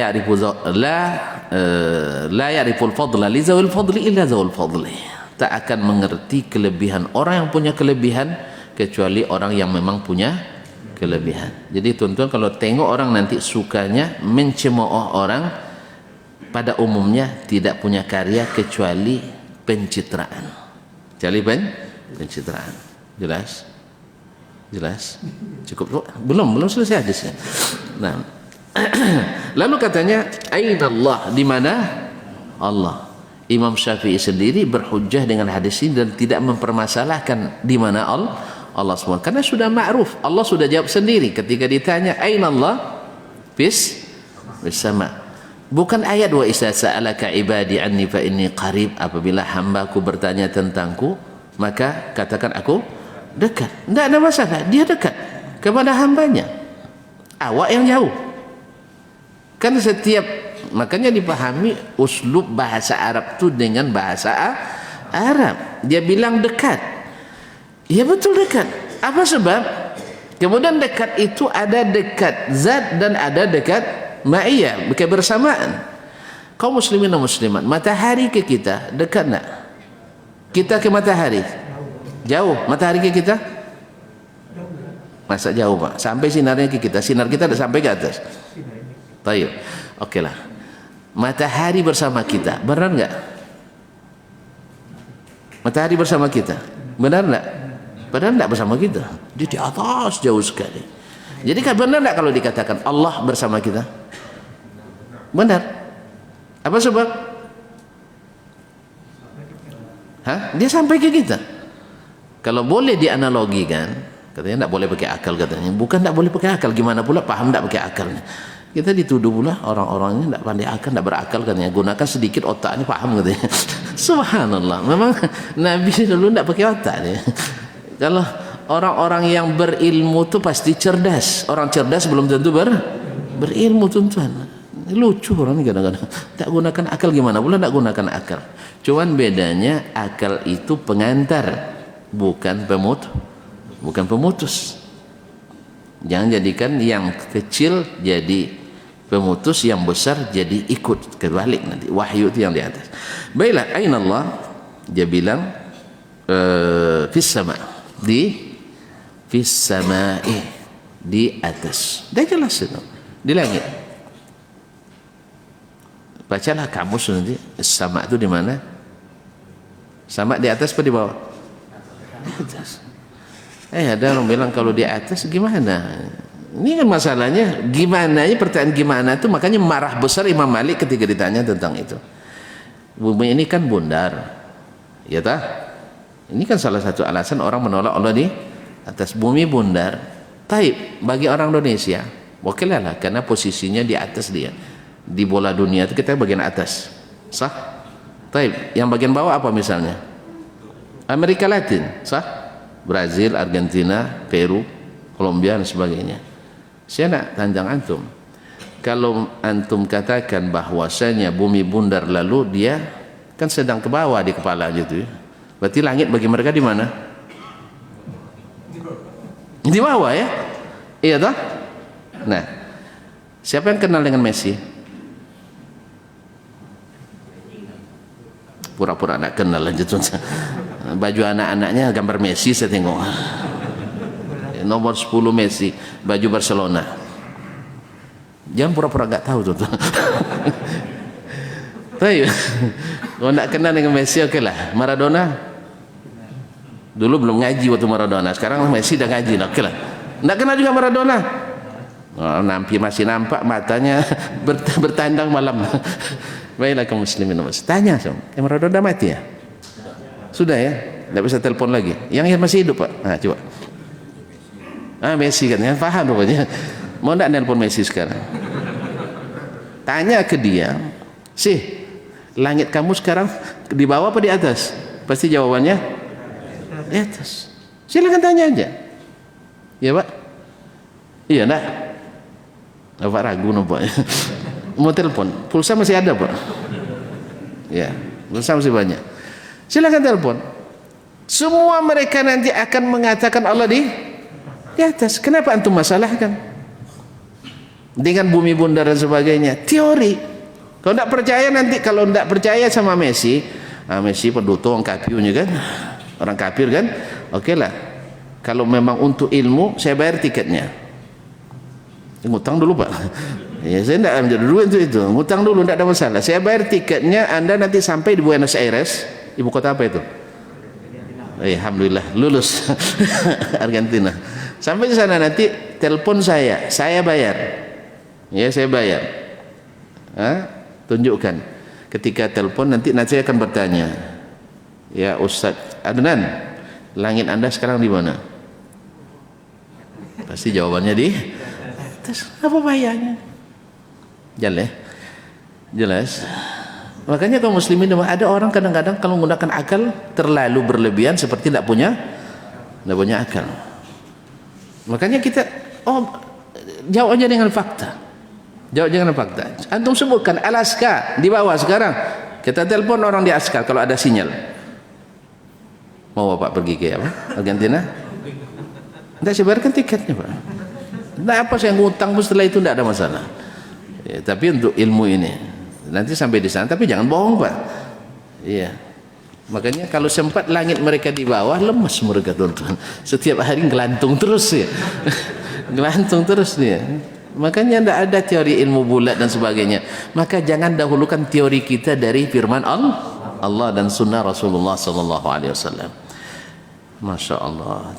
ya'riful fadla li zawil fadli illa zawil fadli. Tak akan mengerti kelebihan orang yang punya kelebihan kecuali orang yang memang punya kelebihan. Jadi tuan-tuan kalau tengok orang nanti sukanya mencemooh orang, pada umumnya tidak punya karya kecuali pencitraan. Pencitraan. Jelas? Cukup? Belum selesai hadisnya. Nah, lalu katanya aina Allah, di mana Allah. Imam Syafi'i sendiri berhujjah dengan hadis ini dan tidak mempermasalahkan di mana Allah SWT, karena sudah ma'ruf. Allah sudah jawab sendiri ketika ditanya aina Allah, fis sama. Bukan ayat wa isa sa'alaka ibadi anni fa inni qarib, apabila hambaku bertanya tentangku maka katakan aku dekat. Tidak ada masalah, dia dekat kepada hambanya. Awak yang jauh. Kan setiap, makanya dipahami uslub bahasa Arab itu dengan bahasa Arab. Dia bilang dekat. Ya betul dekat. Apa sebab? Kemudian dekat itu ada dekat zat dan ada dekat ma'iyah, kebersamaan. Kaum muslimin dan muslimat, matahari ke kita dekat tak? Kita ke matahari jauh. Matahari ke kita masa jauh Pak, sampai sinarnya ke kita. Sinar kita ada sampai ke atas. Baik, oke lah. Matahari bersama kita, benar enggak? Matahari bersama kita, benar enggak? Benar enggak bersama kita? Dia di atas jauh sekali. Jadi kan benar enggak kalau dikatakan Allah bersama kita? Benar. Apa sebab? Dia sampai ke kita. Kalau boleh dianalogikan, katanya tidak boleh pakai akal katanya. Bukan tidak boleh pakai akal, gimana pula paham tidak pakai akalnya? Kita dituduh pula orang-orang ini tidak pandai akal, tidak berakal katanya. Gunakan sedikit otaknya, paham katanya. Subhanallah, memang Nabi dulu tidak pakai otak dia. Kalau orang-orang yang berilmu itu pasti cerdas. Orang cerdas belum tentu berilmu tuan-tuan. Lucu orang ini kadang-kadang. Tak gunakan akal, gimana pula tak gunakan akal? Cuman bedanya akal itu pengantar, bukan pemutus. Jangan jadikan yang kecil jadi pemutus, yang besar jadi ikut, kebalik nanti. Wahyu itu yang di atas. Baiklah, aina Allah? Dia bilang fis sama, fis sama'i, di atas. Dah jelas itu, di langit. Bacalah kamus nanti, sama itu di mana? Sama di atas apa di bawah? Di atas. Ada orang bilang kalau di atas gimana? Ini kan masalahnya gimana? Pertanyaan gimana itu makanya marah besar Imam Malik ketika ditanya tentang itu. Bumi ini kan bundar, ya tah? Ini kan salah satu alasan orang menolak Allah di atas. Bumi bundar. Taib bagi orang Indonesia, wakilnya lah, karena posisinya di atas dia. Di bola dunia itu kita bagian atas, sah? Taib. Yang bagian bawah apa misalnya? Amerika Latin, sah? Brazil, Argentina, Peru, Kolombia dan sebagainya. Saya nak tantang antum, kalau antum katakan bahwasanya bumi bundar lalu dia kan sedang ke bawah di kepala gitu ya, berarti langit bagi mereka di mana? Di bawah ya, iya toh? Nah, siapa yang kenal dengan Messi? Pura-pura nak kenal aja tuh. Baju anak-anaknya gambar Messi saya tengok. Nomor 10 Messi, baju Barcelona. Jangan pura-pura nggak tahu tuh. Tahu? Kalau nak kenal dengan Messi oke lah. Maradona dulu belum ngaji waktu Maradona, sekarang Messi dah ngaji lah, oke lah. Nak kenal juga Maradona? Oh, masih nampak matanya bertandang malam. Baiklah kaum muslimin, tanya sama, Maradona mati ya? Sudah ya? Tidak bisa telepon lagi. Yang masih hidup Pak? Nah, coba. Messi kan ya, paham pokoknya. Mau tidak nelpon Messi sekarang? Tanya ke dia, sih, langit kamu sekarang di bawah apa di atas? Pasti jawabannya di atas. Silakan tanya aja. Ya Pak? Iya nak? Pak ragu nampaknya. Mau telepon, pulsa masih ada Pak? Ya, pulsa masih banyak. Silakan telepon. Semua mereka nanti akan mengatakan Allah di atas. Kenapa antum masalahkan? Dengan bumi bundar dan sebagainya. Teori. Kalau tidak percaya nanti, kalau tidak percaya sama Messi, Messi peduto orang kafirnya kan, orang kafir kan, oke lah. Kalau memang untuk ilmu, saya bayar tiketnya. Ngutang dulu Pak. Ya, saya tidak ambil duit untuk itu. Ngutang dulu tidak ada masalah. Saya bayar tiketnya, Anda nanti sampai di Buenos Aires, ibu kota apa itu? Alhamdulillah lulus. Argentina. Sampai di sana nanti telepon saya bayar. Ya, saya bayar. Tunjukkan. Ketika telepon nanti saya akan bertanya, ya Ustaz Adnan, langit Anda sekarang di mana? Pasti jawabannya di atas. Apa bahayanya? Jelas, jelas. Makanya kaum muslimin, ada orang kadang-kadang kalau menggunakan akal terlalu berlebihan seperti tidak punya akal. Makanya kita jawab aja dengan fakta. Jawab dengan fakta. Antum sebutkan Alaska di bawah sekarang. Kita telepon orang di Alaska kalau ada sinyal. Mau Bapak pergi ke apa? Argentina? Tidak, saya bayarkan tiketnya Pak. Tidak apa saya ngutang pun setelah itu tidak ada masalah. Ya, tapi untuk ilmu ini nanti sampai di sana, tapi jangan bohong Pak. Iya. Makanya kalau sempat langit mereka di bawah, lemas mereka tuan-tuan. Setiap hari ngelantung terus ya. Ngelantung terus dia. Makanya tidak ada teori ilmu bulat dan sebagainya. Maka jangan dahulukan teori kita dari firman Allah dan sunnah Rasulullah sallallahu alaihi wasallam. Masya Allah.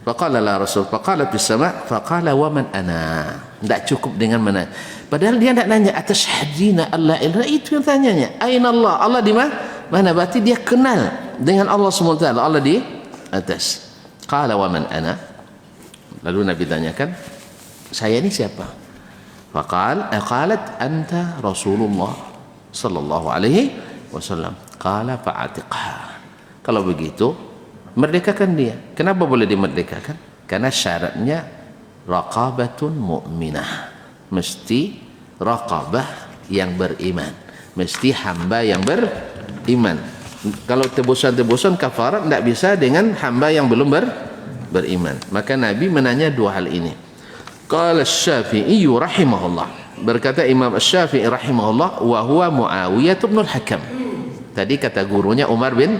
Faqala la Rasul, faqala bis sama, faqala wa man ana. Tidak cukup dengan mana. Padahal dia tidak nanya atas hadina Allah, itu yang tanyanya. Aina Allah? Allah di mana? Berarti dia kenal dengan Allah SWT. Allah di atas. Qala wa man ana. Lalu Nabi tanyakan, saya ini siapa? Qalat anta Rasulullah sallallahu alaihi wasallam. Qala fa'atiqha. Kalau begitu, merdekakan dia. Kenapa boleh dimerdekakan? Karena syaratnya raqabatun mu'minah. Mesti raqabah yang beriman. Mesti hamba yang beriman. Kalau tebusan-tebusan kafarat tidak bisa dengan hamba yang belum beriman. Maka Nabi menanya dua hal ini. Qala Asy-Syafi'i rahimahullah. Berkata Imam Asy-Syafi'i rahimahullah, wa huwa Muawiyah bin Al-Hakam. Tadi kata gurunya Umar bin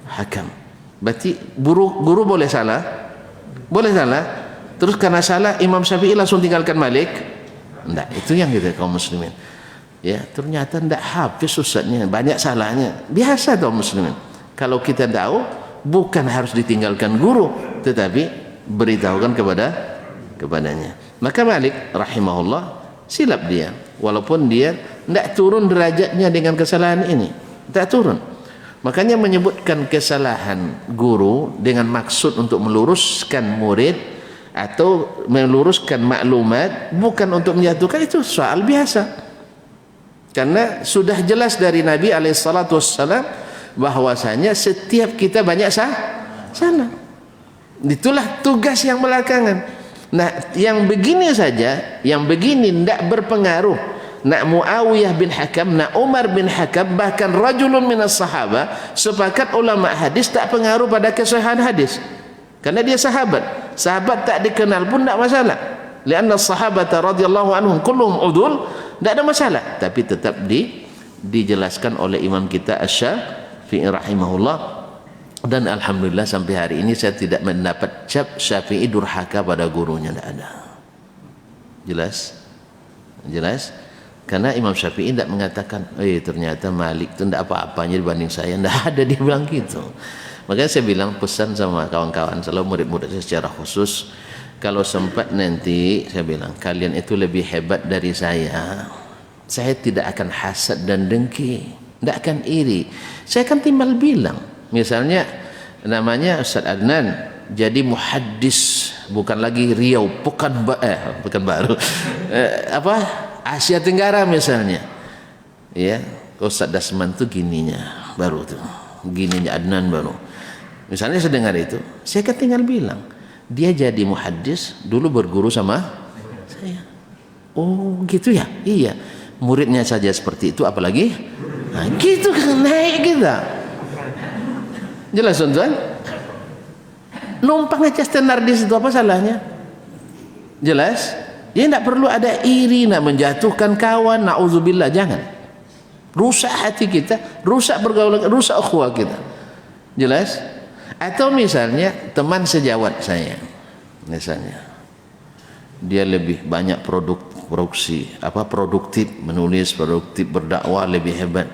Hakam. Berarti guru boleh salah? Boleh salah. Terus karena salah Imam Syafi'i langsung tinggalkan Malik? Enggak, itu yang kita kaum muslimin. Ya, ternyata tidak habis ustaznya, banyak salahnya. Biasa kaum muslimin. Kalau kita tahu, bukan harus ditinggalkan guru, tetapi beritahukan kepadanya. Maka Malik rahimahullah silap dia, walaupun dia tidak turun derajatnya dengan kesalahan ini, tidak turun. Makanya menyebutkan kesalahan guru dengan maksud untuk meluruskan murid atau meluruskan maklumat, bukan untuk menjatuhkan, itu soal biasa. Karena sudah jelas dari Nabi alaihissalatu wassalam bahwasanya setiap kita banyak salah. Itulah tugas yang belakangan. Nah, yang begini saja, yang begini tidak berpengaruh. Nak Muawiyah bin Hakam, nak Umar bin Hakam, bahkan rajulun minas sahaba, sepakat ulama hadis tak pengaruh pada kesahihan hadis. Karena dia sahabat. Sahabat tak dikenal pun tak masalah. Lianna sahabata radhiyallahu anhum kulluhum udul, tak ada masalah. Tapi tetap dijelaskan oleh imam kita Asy-Syafi'i rahimahullah. Dan alhamdulillah sampai hari ini saya tidak mendapat cap Syafi'i durhaka pada gurunya, tidak ada. Jelas? Karena Imam Syafi'i tidak mengatakan, ternyata Malik itu tidak apa-apanya dibanding saya. Tidak ada, dia bilang gitu. Makanya saya bilang, pesan sama kawan-kawan, selalu murid-murid saya secara khusus, kalau sempat nanti saya bilang, kalian itu lebih hebat dari saya tidak akan hasad dan dengki, tidak akan iri. Saya akan timbal bilang, misalnya namanya Ustaz Adnan jadi muhaddis, bukan lagi Riau, bukan baru Asia Tenggara misalnya, ya, Ustaz Dasman tuh gininya baru tuh, gininya Adnan baru. Misalnya saya dengar itu, saya kan tinggal bilang, dia jadi muhaddis dulu berguru sama saya. Oh gitu ya, iya. Muridnya saja seperti itu, apalagi gitu kan naik kita. Jelas tuan? Numpang aja standar di situ, apa salahnya? Jelas? Ya tidak perlu ada iri, nak menjatuhkan kawan, na'udzubillah, jangan. Rusak hati kita, rusak pergaulan, rusak ukhuwah kita. Jelas? Atau misalnya teman sejawat saya, misalnya dia lebih banyak produktif, menulis, produktif, berdakwah, lebih hebat.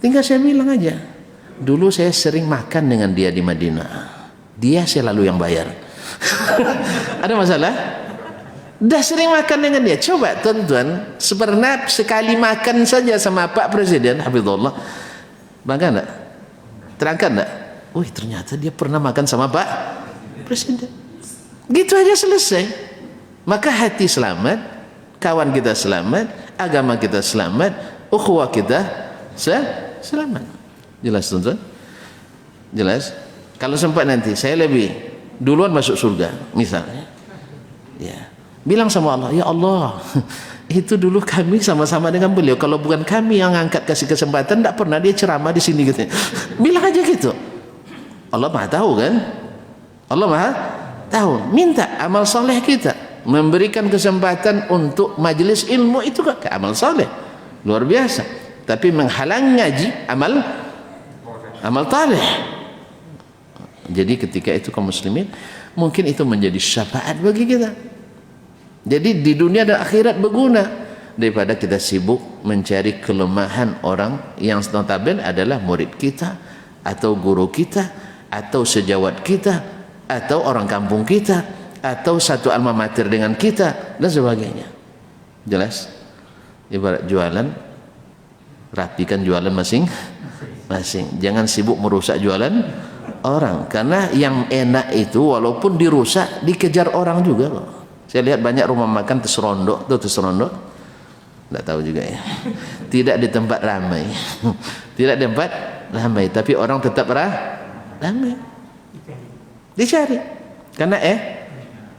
Tinggal saya bilang aja, dulu saya sering makan dengan dia di Madinah, dia selalu yang bayar. Ada masalah? Dah sering makan dengan dia. Coba tuan-tuan, pernah sekali makan saja sama Pak Presiden hafizahullah, bangga enggak? Terangkan enggak? Wih, ternyata dia pernah makan sama Pak Presiden. Gitu aja selesai. Maka hati selamat, kawan kita selamat, agama kita selamat, ukhuwah kita selamat. Jelas tuan-tuan? Jelas? Kalau sempat nanti saya lebih duluan masuk surga misalnya, ya, bilang sama Allah, ya Allah, itu dulu kami sama-sama dengan beliau, kalau bukan kami yang angkat kasih kesempatan, tidak pernah dia ceramah di sini gitu. Bilang aja gitu. Allah Maha tahu kan? Allah Maha tahu. Minta amal soleh kita, memberikan kesempatan untuk majelis ilmu, itu ke amal soleh luar biasa. Tapi menghalang ngaji amal taleh. Jadi ketika itu kaum muslimin, mungkin itu menjadi syafaat bagi kita. Jadi di dunia dan akhirat berguna, daripada kita sibuk mencari kelemahan orang yang notabene adalah murid kita, atau guru kita, atau sejawat kita, atau orang kampung kita, atau satu alma mater dengan kita, dan sebagainya. Jelas? Ibarat jualan, rapikan jualan masing-masing. Jangan sibuk merusak jualan orang, karena yang enak itu walaupun dirusak dikejar orang juga kok. Saya lihat banyak rumah makan terserondok, tidak tahu juga ya, tidak di tempat ramai, tidak di tempat ramai, tapi orang tetap ramai, dicari karena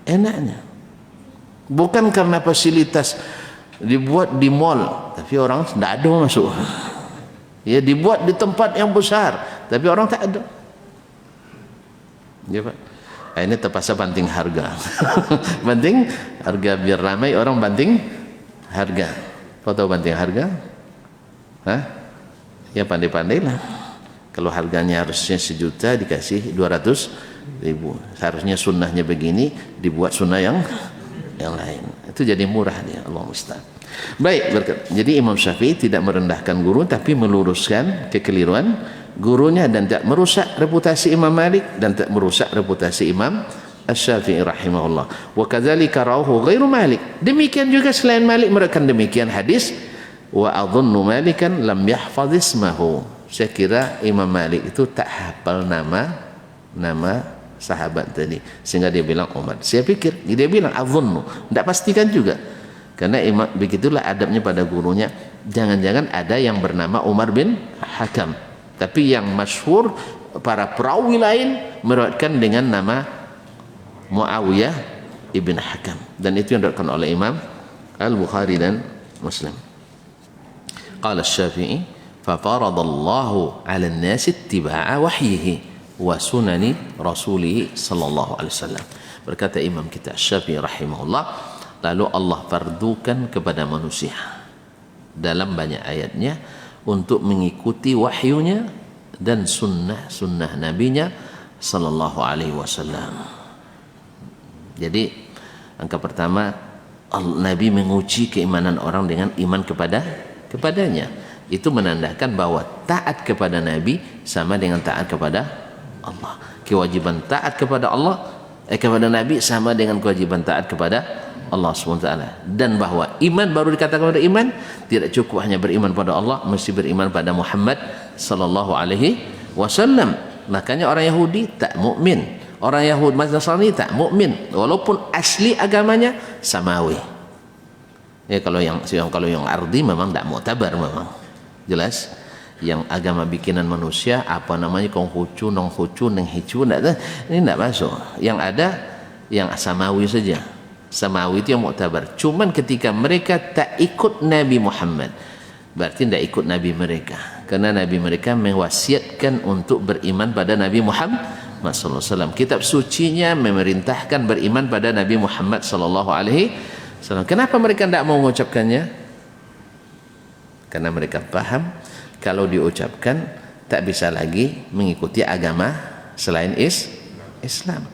enaknya, bukan karena fasilitas dibuat di mall tapi orang tidak ada masuk, ya, dibuat di tempat yang besar tapi orang tak ada, ya Pak. Ini terpaksa banting harga. Banting harga biar ramai orang, banting harga. Kau tahu banting harga? Hah? Ya pandai-pandailah. Kalau harganya harusnya 1 juta dikasih 200.000. Seharusnya sunnahnya begini, dibuat sunnah yang lain. Itu jadi murah dia, Allah musta'an. Baik, jadi Imam Syafi'i tidak merendahkan guru tapi meluruskan kekeliruan gurunya dan tak merusak reputasi Imam Malik dan tak merusak reputasi Imam Asy-Syafi'i rahimahullah. Wa kadzalika rawahu ghairu Malik. Demikian juga selain Malik mereka demikian hadis. Wa adhunnu Malikan lam yahfaz ismahu. Saya kira Imam Malik itu tak hafal nama sahabat tadi sehingga dia bilang Umar. Saya pikir dia bilang adhunnu, tidak pastikan juga. Karena begitulah adabnya pada gurunya. Jangan-jangan ada yang bernama Umar bin Hakam. Tapi yang masyhur para perawi lain meriwayatkan dengan nama Muawiyah ibn Hakam, dan itu yang diriwayatkan oleh Imam Al-Bukhari dan Muslim. Qala Asy-Syafi'i fa faradallahu 'ala an-nasi ittiba'a wahyihi wa sunani rasulih sallallahu alaihi wasallam. Berkata Imam kita Asy-Syafi'i rahimahullah, lalu Allah fardukan kepada manusia dalam banyak ayatnya untuk mengikuti wahyunya dan sunnah nabinya sallallahu alaihi wasallam. Jadi angka pertama, Nabi menguji keimanan orang dengan iman kepadanya. Itu menandakan bahwa taat kepada Nabi sama dengan taat kepada Allah. Kewajiban taat kepada kepada Nabi sama dengan kewajiban taat kepada Allah SWT. Dan bahwa iman baru dikatakan pada iman, tidak cukup hanya beriman pada Allah, mesti beriman pada Muhammad sallallahu alaihi wasallam. Makanya orang Yahudi tak mukmin, orang Yahudi Nasrani tak mukmin walaupun asli agamanya samawi. Ya, kalau yang ardi memang tak mu'tabar, memang jelas. Yang agama bikinan manusia apa namanya Konghucu, Nonghucu, Nenghicu, ini tidak masuk. Yang ada yang samawi saja. Samawi itu yang mu'tabar. Cuman ketika mereka tak ikut Nabi Muhammad, berarti tidak ikut Nabi mereka, karena Nabi mereka mewasiatkan untuk beriman pada Nabi Muhammad SAW. Kitab sucinya memerintahkan beriman pada Nabi Muhammad SAW. Kenapa mereka tidak mau mengucapkannya? Karena mereka paham kalau diucapkan tak bisa lagi mengikuti agama selain Islam.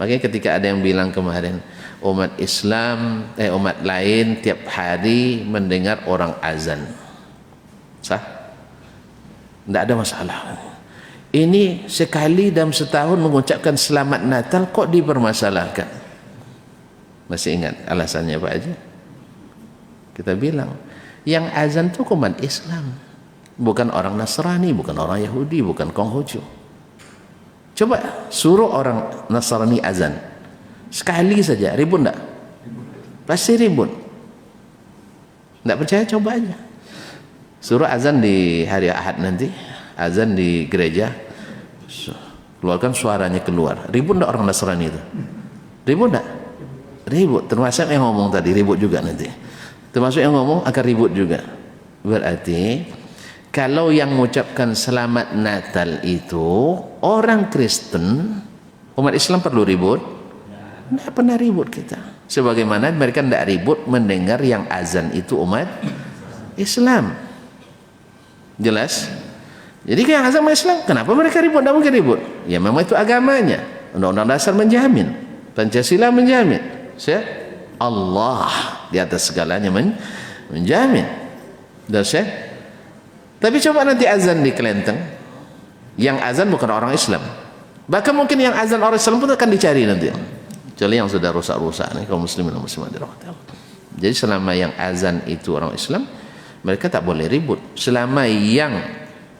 Makanya ketika ada yang bilang kemarin, umat lain tiap hari mendengar orang azan, sah? Tidak ada masalah. Ini sekali dalam setahun mengucapkan selamat Natal kok dipermasalahkan? Masih ingat alasannya Pak Haji? Kita bilang yang azan itu umat Islam, bukan orang Nasrani, bukan orang Yahudi, bukan Konghucu. Coba suruh orang Nasrani azan sekali saja, ribut enggak? Pasti ribut. Enggak percaya, coba aja. Suruh azan di hari Ahad nanti, azan di gereja, keluarkan suaranya keluar. Ribut enggak orang Nasrani itu? Ribut enggak? Ribut. Termasuk yang ngomong tadi ribut juga nanti. Termasuk yang ngomong akan ribut juga. Berarti kalau yang mengucapkan selamat Natal itu orang Kristen, umat Islam perlu ribut? Tidak pernah ribut kita. Sebagaimana mereka tidak ribut mendengar yang azan itu umat Islam. Jelas? Jadi yang azan umat Islam, kenapa mereka ribut? Tidak mungkin ribut. Ya memang itu agamanya. Undang-undang dasar menjamin, Pancasila menjamin. Allah di atas segalanya menjamin. Tapi coba nanti azan di Kelenteng, yang azan bukan orang Islam, bahkan mungkin yang azan orang Islam pun akan dicari nanti, kecuali yang sudah rusak-rusak nih kaum muslimin dan muslimat dirahmati Allah. Jadi selama yang azan itu orang Islam, mereka tak boleh ribut. Selama yang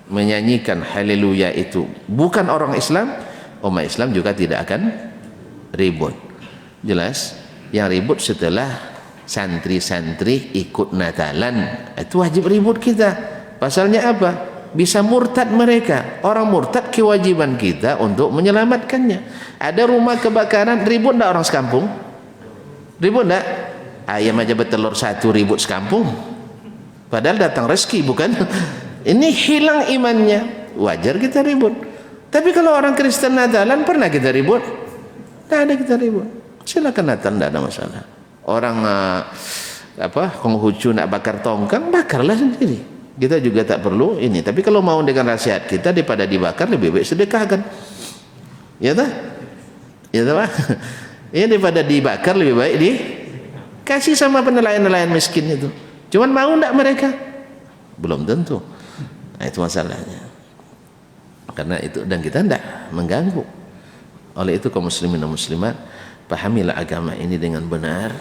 menyanyikan haleluya itu bukan orang Islam, umat Islam juga tidak akan ribut. Jelas? Yang ribut setelah santri-santri ikut Natalan, itu wajib ribut kita. Pasalnya apa? Bisa murtad mereka. Orang murtad, kewajiban kita untuk menyelamatkannya. Ada rumah kebakaran, ribut enggak orang sekampung? Ribut enggak? Ayam aja bertelur satu ribut sekampung. Padahal datang rezeki, bukan? Ini hilang imannya, wajar kita ribut. Tapi kalau orang Kristen Natalan, pernah kita ribut? Tidak ada kita ribut. Silakan Natal, tidak ada masalah. Orang Konghucu nak bakar tongkang, bakarlah sendiri. Kita juga tak perlu ini. Tapi kalau mau dengan nasihat kita, daripada dibakar lebih baik sedekahkan. Ya tak? Ya tak? Ya, daripada dibakar lebih baik dikasih sama penelayan-nelayan miskin itu. Cuman mau enggak mereka? Belum tentu. Nah, itu masalahnya. Karena itu, dan kita enggak mengganggu. Oleh itu kaum muslimin dan muslimat, pahamilah agama ini dengan benar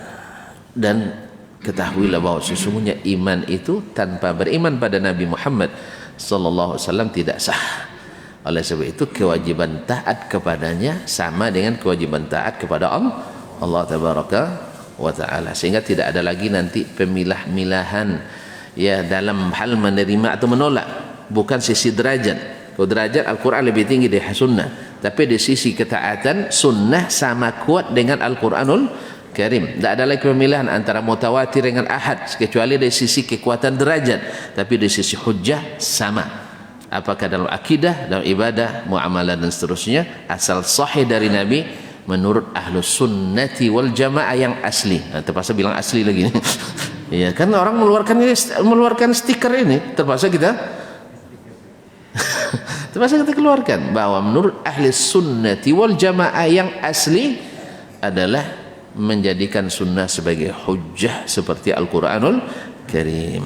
dan ketahuilah bahwa sesungguhnya iman itu tanpa beriman pada Nabi Muhammad sallallahu alaihi wasallam tidak sah. Oleh sebab itu kewajiban taat kepadanya sama dengan kewajiban taat kepada Allah tabaraka wa taala, sehingga tidak ada lagi nanti pemilah-milahan ya dalam hal menerima atau menolak, bukan sisi derajat. Kalau derajat Al-Quran lebih tinggi dari sunnah, tapi di sisi ketaatan sunnah sama kuat dengan Al-Quranul Karim. Tidak ada lagi pemilihan antara mutawatir dengan ahad, kecuali dari sisi kekuatan derajat, tapi dari sisi hujjah sama. Apakah dalam akidah, dalam ibadah, muamalah dan seterusnya, asal sahih dari Nabi menurut ahlu sunnati wal jamaah yang asli. Terpaksa bilang asli lagi. Ya kan orang mengeluarkan stiker ini, terpaksa kita keluarkan bahwa menurut ahli sunnati wal jamaah yang asli adalah menjadikan sunnah sebagai hujjah seperti Al-Quranul Karim.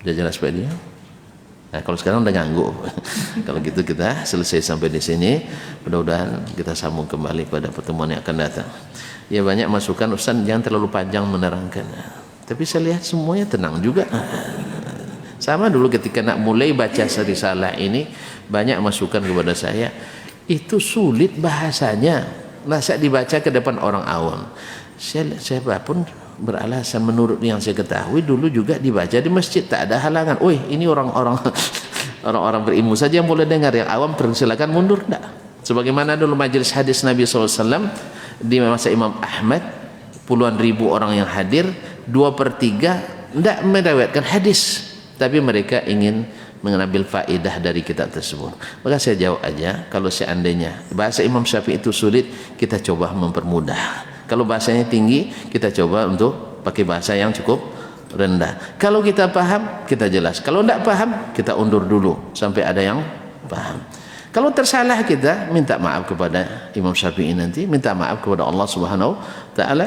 Sudah jelas Pak dia? Nah, kalau sekarang udah ganggu. Kalau gitu kita selesai sampai di sini. Mudah-mudahan kita sambung kembali pada pertemuan yang akan datang. Ya banyak masukan, Ustaz jangan terlalu panjang menerangkan. Tapi saya lihat semuanya tenang juga. Sama dulu ketika nak mulai baca risalah ini, banyak masukan kepada saya. Itu sulit bahasanya. Masa dibaca ke depan orang awam. Saya pun beralasan menurut yang saya ketahui dulu juga dibaca di masjid, tak ada halangan. Ini orang-orang berilmu saja yang boleh dengar, yang awam silakan mundur. Tak. Sebagaimana dulu majelis hadis Nabi SAW di masa Imam Ahmad, puluhan ribu orang yang hadir, 2/3 tidak meriwayatkan hadis, tapi mereka ingin mengambil faedah dari kitab tersebut. Maka saya jawab aja, kalau seandainya bahasa Imam Syafi'i itu sulit, kita coba mempermudah. Kalau bahasanya tinggi, kita coba untuk pakai bahasa yang cukup rendah. Kalau kita paham, kita jelas. Kalau tidak paham, kita undur dulu sampai ada yang paham. Kalau tersalah, kita minta maaf kepada Imam Syafi'i nanti, minta maaf kepada Allah Subhanahu wa Ta'ala,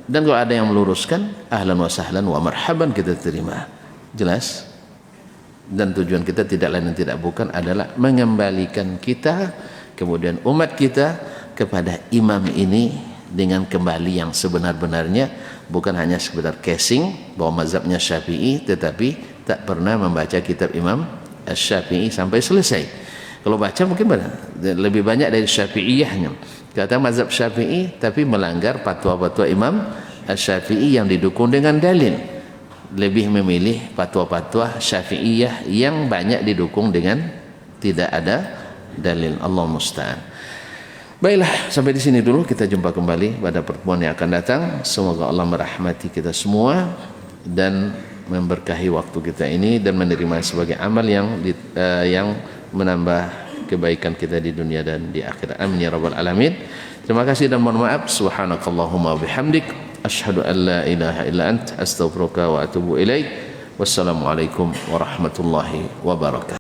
dan kalau ada yang meluruskan, ahlan wa sahlan wa marhaban, kita terima. Jelas? Dan tujuan kita tidak lain dan tidak bukan adalah mengembalikan kita, kemudian umat kita, kepada imam ini dengan kembali yang sebenar-benarnya, bukan hanya sekedar casing bahwa mazhabnya Syafi'i, tetapi tak pernah membaca kitab Imam Syafi'i sampai selesai. Kalau baca mungkin lebih banyak dari Syafi'iyahnya, kata mazhab Syafi'i, tapi melanggar fatwa-fatwa Imam Syafi'i yang didukung dengan dalil. Lebih memilih fatwa-fatwa Syafi'iyah yang banyak didukung dengan tidak ada dalil. Allah musta'an. Baiklah, sampai di sini dulu, kita jumpa kembali pada pertemuan yang akan datang. Semoga Allah merahmati kita semua dan memberkahi waktu kita ini dan menerima sebagai amal yang menambah kebaikan kita di dunia dan di akhirat. Amin ya rabbal alamin. Terima kasih dan mohon maaf. Subhanakallahumma bihamdik, asyhadu an la ilaha illa ant, astaghfiruka wa atubu ilaik. Wassalamualaikum warahmatullahi wabarakatuh.